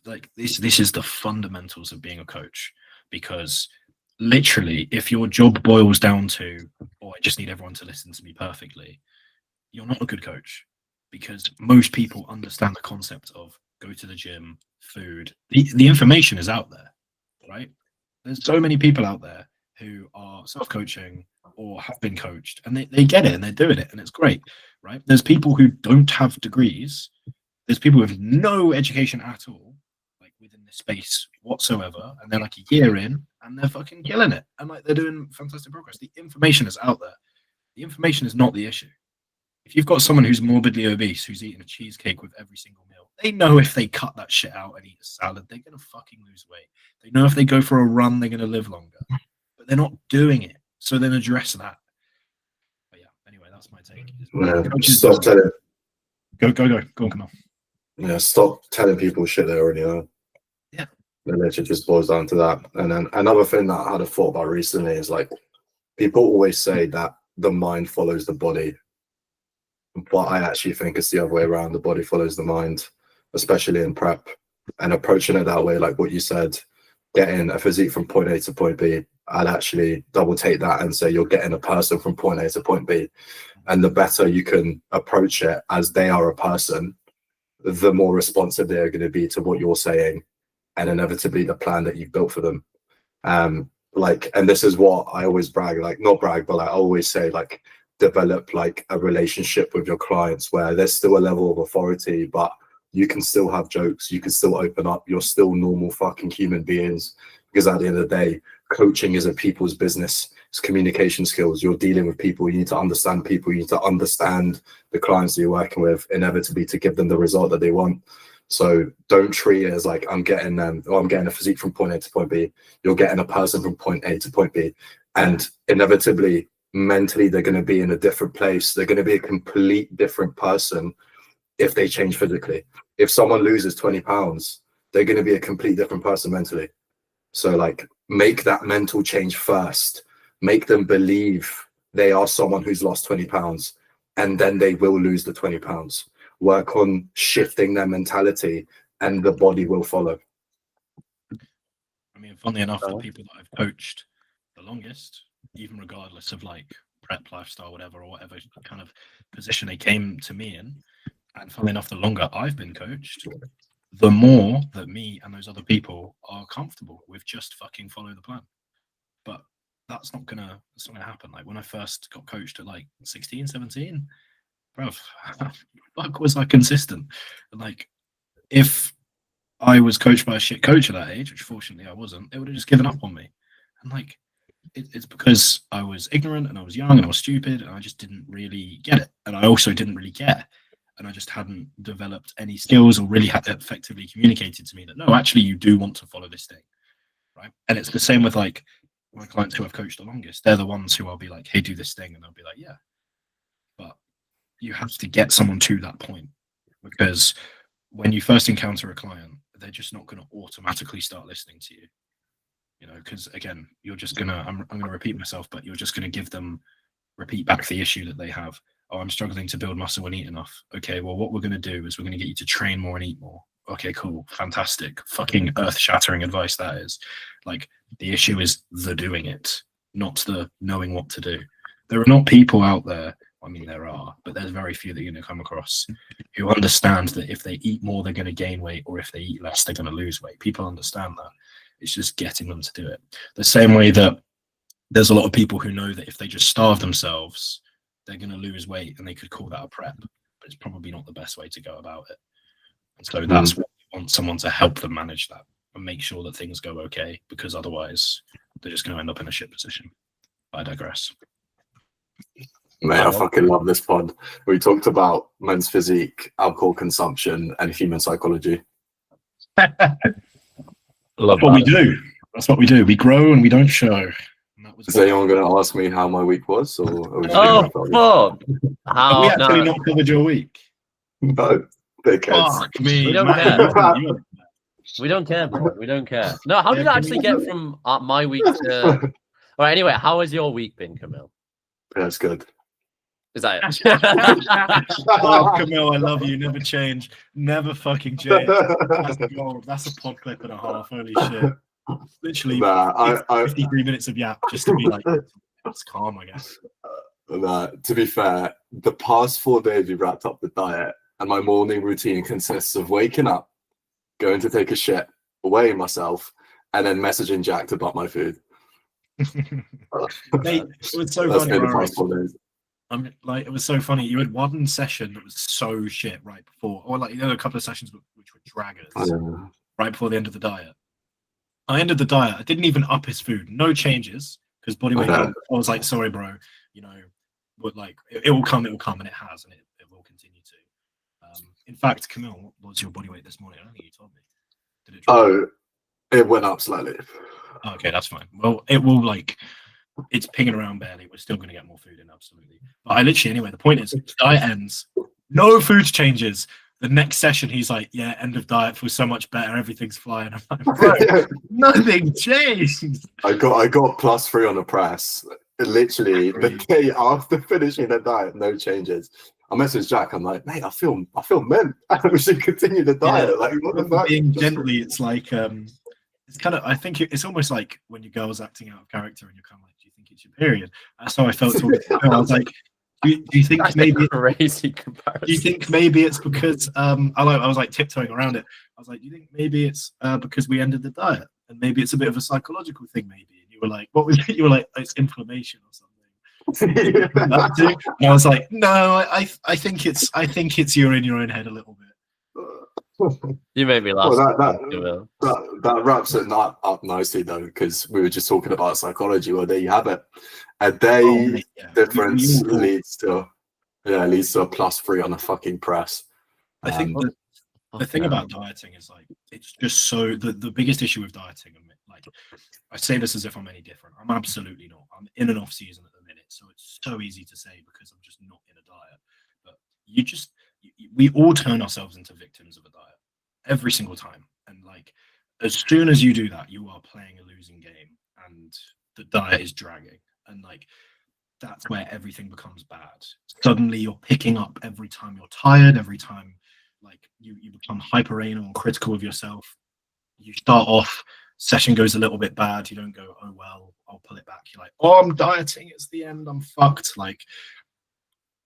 like this is the fundamentals of being a coach, because literally if your job boils down to, oh, I just need everyone to listen to me perfectly, you're not a good coach, because most people understand the concept of go to the gym, food. The information is out there, right? There's so many people out there who are self-coaching or have been coached, and they get it and they're doing it and it's great, right? There's people who don't have degrees. There's people with no education at all, like within this space whatsoever, and they're like a year in and they're fucking killing it, and like they're doing fantastic progress. The information is out there. The information is not the issue. If you've got someone who's morbidly obese, who's eating a cheesecake with every single meal, they know if they cut that shit out and eat a salad, they're going to fucking lose weight. They know if they go for a run, they're going to live longer. But they're not doing it. So then address that. But yeah, anyway, that's my take. Stop telling. Go on, Kamal. Yeah, stop telling people shit they already know. Yeah. And it just boils down to that. And then another thing that I had a thought about recently is like, people always say that the mind follows the body. But I actually think it's the other way around. The body follows the mind, especially in prep. And approaching it that way, like what you said, getting a physique from point A to point B, I'd actually double take that and say you're getting a person from point A to point B. And the better you can approach it as they are a person, the more responsive they're going to be to what you're saying, and inevitably the plan that you've built for them. Like, and this is what I always brag, like not brag, but like I always say, like, develop like a relationship with your clients where there's still a level of authority, but you can still have jokes, you can still open up, you're still normal fucking human beings, because at the end of the day, coaching is a people's business. It's communication skills. You're dealing with people. You need to understand people. You need to understand the clients that you're working with, inevitably, to give them the result that they want. So don't treat it as like I'm getting a physique from point A to point B. You're getting a person from point A to point B, and inevitably, mentally, they're going to be in a different place. They're going to be a complete different person if they change physically. If someone loses 20 pounds, they're going to be a complete different person mentally. So like, make that mental change first. Make them believe they are someone who's lost 20 pounds, and then they will lose the 20 pounds. Work on shifting their mentality, and the body will follow. I mean, funnily enough, the people that I've coached the longest, even regardless of like prep, lifestyle, whatever, or whatever kind of position they came to me in, and funnily enough, the longer I've been coached, the more that me and those other people are comfortable with just fucking follow the plan. But that's not gonna happen. Like when I first got coached at like 16, 17, bro, fuck was I consistent? Like if I was coached by a shit coach at that age, which fortunately I wasn't, they would have just given up on me. And like, it's because I was ignorant and I was young and I was stupid and I just didn't really get it. And I also didn't really care. And I just hadn't developed any skills or really had effectively communicated to me that, no, actually, you do want to follow this thing. Right. And it's the same with like my clients who I've coached the longest. They're the ones who I'll be like, hey, do this thing. And they'll be like, yeah. But you have to get someone to that point, because when you first encounter a client, they're just not going to automatically start listening to you. You know, because again, you're just gonna, I'm gonna repeat myself, but you're just gonna give them, repeat back the issue that they have. Oh, I'm struggling to build muscle and eat enough. Okay, well, what we're gonna do is we're gonna get you to train more and eat more. Okay, cool, fantastic, fucking earth-shattering advice that is. Like, the issue is the doing it, not the knowing what to do. There are not people out there, I mean, there are, but there's very few that you're gonna come across who understand that if they eat more, they're gonna gain weight, or if they eat less, they're gonna lose weight. People understand that. It's just getting them to do it. The same way that there's a lot of people who know that if they just starve themselves, they're going to lose weight, and they could call that a prep, but it's probably not the best way to go about it. And so that's what we want, someone to help them manage that and make sure that things go okay, because otherwise they're just going to end up in a shit position. I digress. Mate, I fucking love this pod. We talked about men's physique, alcohol consumption, and human psychology. That's what we do. That's what we do. We grow and we don't show. And that was Is anyone going to ask me how my week was? Or Oh, fuck. Have we actually No, not covered your week? No, dickheads. Fuck me. We don't man. we don't care, bro. We don't care. No, how did I actually get from my week to... All right, anyway, how has your week been, Camille? Yeah, it's good. Is that it? Oh, Camille, I love you. Never change. Never fucking change. That's gold. That's a pod clip and a half. Holy shit. Literally 53 minutes of yap just to be like, it's calm, I guess. To be fair, the past 4 days we wrapped up the diet, and my morning routine consists of waking up, going to take a shit, weighing myself, and then messaging Jack to buy my food. Mate, it was so That's funny. been the past 4 days. It was so funny. You had one session that was so shit right before, or like, you know, a couple of sessions which were draggers right before the end of the diet. I ended the diet. I didn't even up his food. No changes, because body weight. I was like, sorry, bro. You know, but like it will come, and it has, and it will continue to. In fact, Camille, what was your body weight this morning? I don't think you told me. Did it drop? It went up slightly. Okay, that's fine. Well, it will, like, it's pinging around barely. We're still going to get more food in, absolutely. But I literally, anyway, the point is, diet ends, no food changes. The next session, he's like, yeah, end of diet, feels so much better. Everything's flying. I'm like, bro, nothing changed. I got +3 on the press. Literally the day after finishing the diet, no changes. I messaged Jack. I'm like, mate, I feel mint. We should continue the diet. Yeah. Like, what the fuck? Being gently, it's like, it's kind of, I think it's almost like when your girl's acting out of character and you're kind of like, do you think it's your period? That's how I felt talking to her. I was like, do you think That's maybe a crazy comparison? do you think maybe it's because I was like tiptoeing around it. I was like, do you think maybe it's because we ended the diet, and maybe it's a bit of a psychological thing, maybe? And you were like, what was it? You were like, it's inflammation or something. And I was like, no, I think it's you're in your own head a little bit. You made me laugh. Well, that wraps it up nicely, though, because we were just talking about psychology. Well, there you have it. A day difference leads to a +3 on a fucking press. I think the thing about dieting is, like, it's just so the biggest issue with dieting, like, I say this as if I'm any different. I'm absolutely not. I'm in an off season at the minute, so it's so easy to say because I'm just not in a diet. But we all turn ourselves into victims of a diet every single time, and like, as soon as you do that, you are playing a losing game, and the diet is dragging, and like, that's where everything becomes bad. Suddenly you're picking up every time you're tired, every time, like, you become hyper anal and critical of yourself. You start off, session goes a little bit bad, you don't go, oh well, I'll pull it back. You're like, oh, I'm dieting, it's the end, I'm fucked. Like,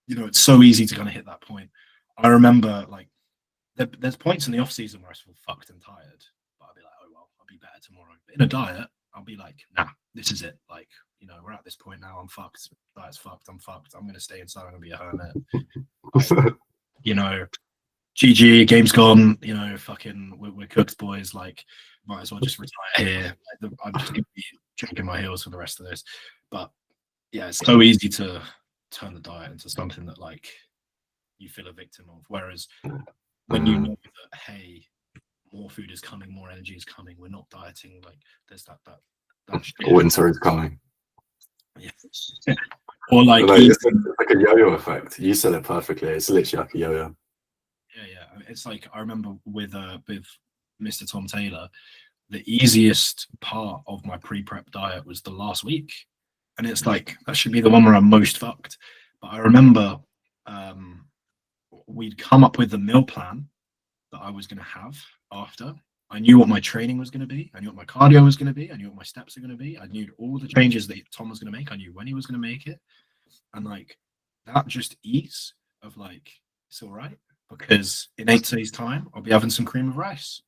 you know, it's so easy to kind of hit that point. I remember, like, there's points in the off season where I feel fucked and tired, but I'll be like, oh well, I'll be better tomorrow. But in a diet, I'll be like, nah, this is it. Like, you know, we're at this point now. I'm fucked. Diet's fucked. I'm fucked. I'm gonna stay inside. I'm gonna be a hermit. You know, GG, game's gone. You know, fucking, we're cooked, boys. Like, might as well just retire here. Like, I'm just gonna be dragging my heels for the rest of this. But yeah, it's so easy to turn the diet into something that like you feel a victim of. Whereas when you know that, hey, more food is coming, more energy is coming, we're not dieting. Like, there's that shit. Winter is coming. Yeah. Or like, It's like a yo-yo effect. You said it perfectly. It's literally like a yo-yo. Yeah. I mean, it's like, I remember with Mr. Tom Taylor, the easiest part of my pre-prep diet was the last week, and it's like that should be the one where I'm most fucked. But I remember we'd come up with the meal plan that I was going to have after. I knew what my training was going to be. I knew what my cardio was going to be. I knew what my steps are going to be. I knew all the changes that Tom was going to make. I knew when he was going to make it. And like that just ease of like, it's all right, because in 8 days' time, I'll be having some cream of rice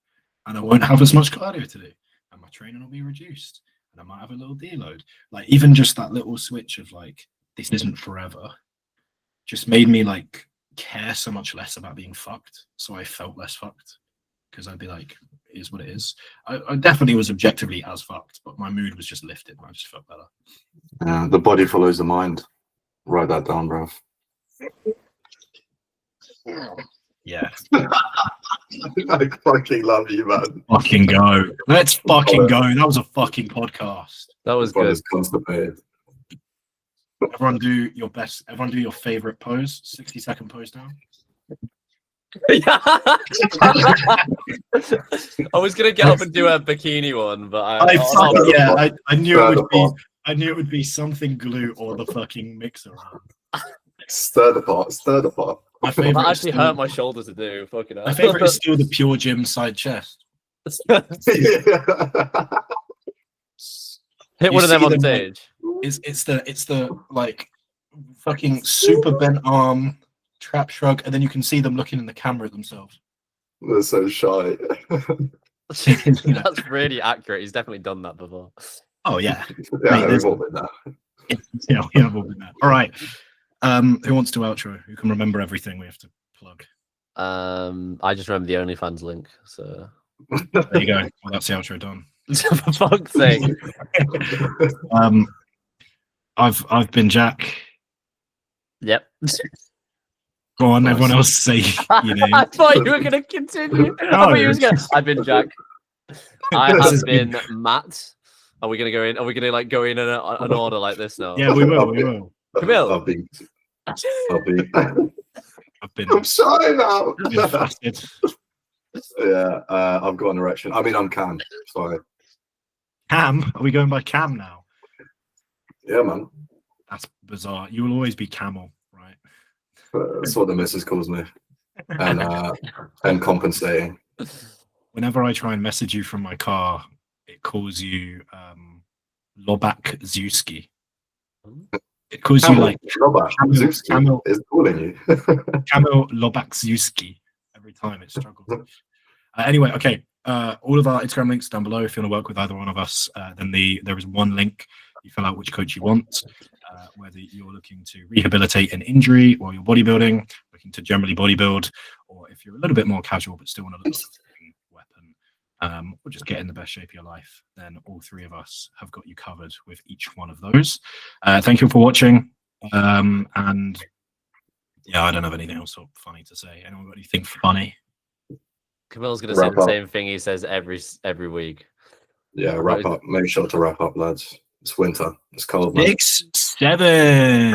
and I won't have as much cardio to do. And my training will be reduced. And I might have a little deload. Like even just that little switch of like, this isn't forever, just made me like care so much less about being fucked. So I felt less fucked. Because I'd be like, it is what it is. I definitely was objectively as fucked, but my mood was just lifted and I just felt better. Yeah, the body follows the mind. Write that down, bro. Yeah. I fucking love you, man. Fucking go. Let's fucking go. That was a fucking podcast. That was God good. is constipated. Everyone do your best. Everyone do your favorite pose. 60-second pose now. I was gonna get up and do a bikini one, but I knew it would be. I knew it would be something glue or the fucking mixer. Stir the pot. Stir the pot. My favorite. That actually hurt my shoulder to do. Fucking hell. My favorite is still the pure gym side chest. Hit one of them on stage. It's the like fucking super bent arm trap shrug, and then you can see them looking in the camera at themselves. They're so shy. That's really accurate. He's definitely done that before. Oh yeah. Yeah, Mate, we've all been there. Yeah, we have all been there. All right. Who wants to outro? Who can remember everything we have to plug? I just remember the OnlyFans link. So there you go. Well, that's the outro done. for fuck's sake. I've been Jack. Yep. Go on, everyone else say your name. I thought you were gonna continue. I thought you was gonna. I've been Jack. I have been Matt. Are we gonna go in? Are we gonna like go in an order like this now? Yeah, we will. We will. Camille. I've been. I've been. I'm shy now. been fasted. Yeah, I've got an erection. I mean, I'm Cam. Sorry. Cam? Are we going by Cam now? Yeah, man. That's bizarre. You will always be Camel, right? That's what the missus calls me. And compensating. Whenever I try and message you from my car, it calls you Lobak Zewski. It calls you like Camel is calling you. Camel Lobak Zewski every time. It struggles. Anyway, okay. All of our Instagram links down below. If you want to work with either one of us, then there is one link. You fill out which coach you want, whether you're looking to rehabilitate an injury while you're bodybuilding, looking to generally bodybuild, or if you're a little bit more casual but still want to look for a weapon, or just get in the best shape of your life, then all three of us have got you covered with each one of those. Thank you for watching. And yeah, I don't have anything else funny to say. Anyone got anything funny? Camille's gonna say the same thing he says every week. Yeah, wrap up. Make sure to wrap up, lads. It's winter. It's cold, man. 6-7.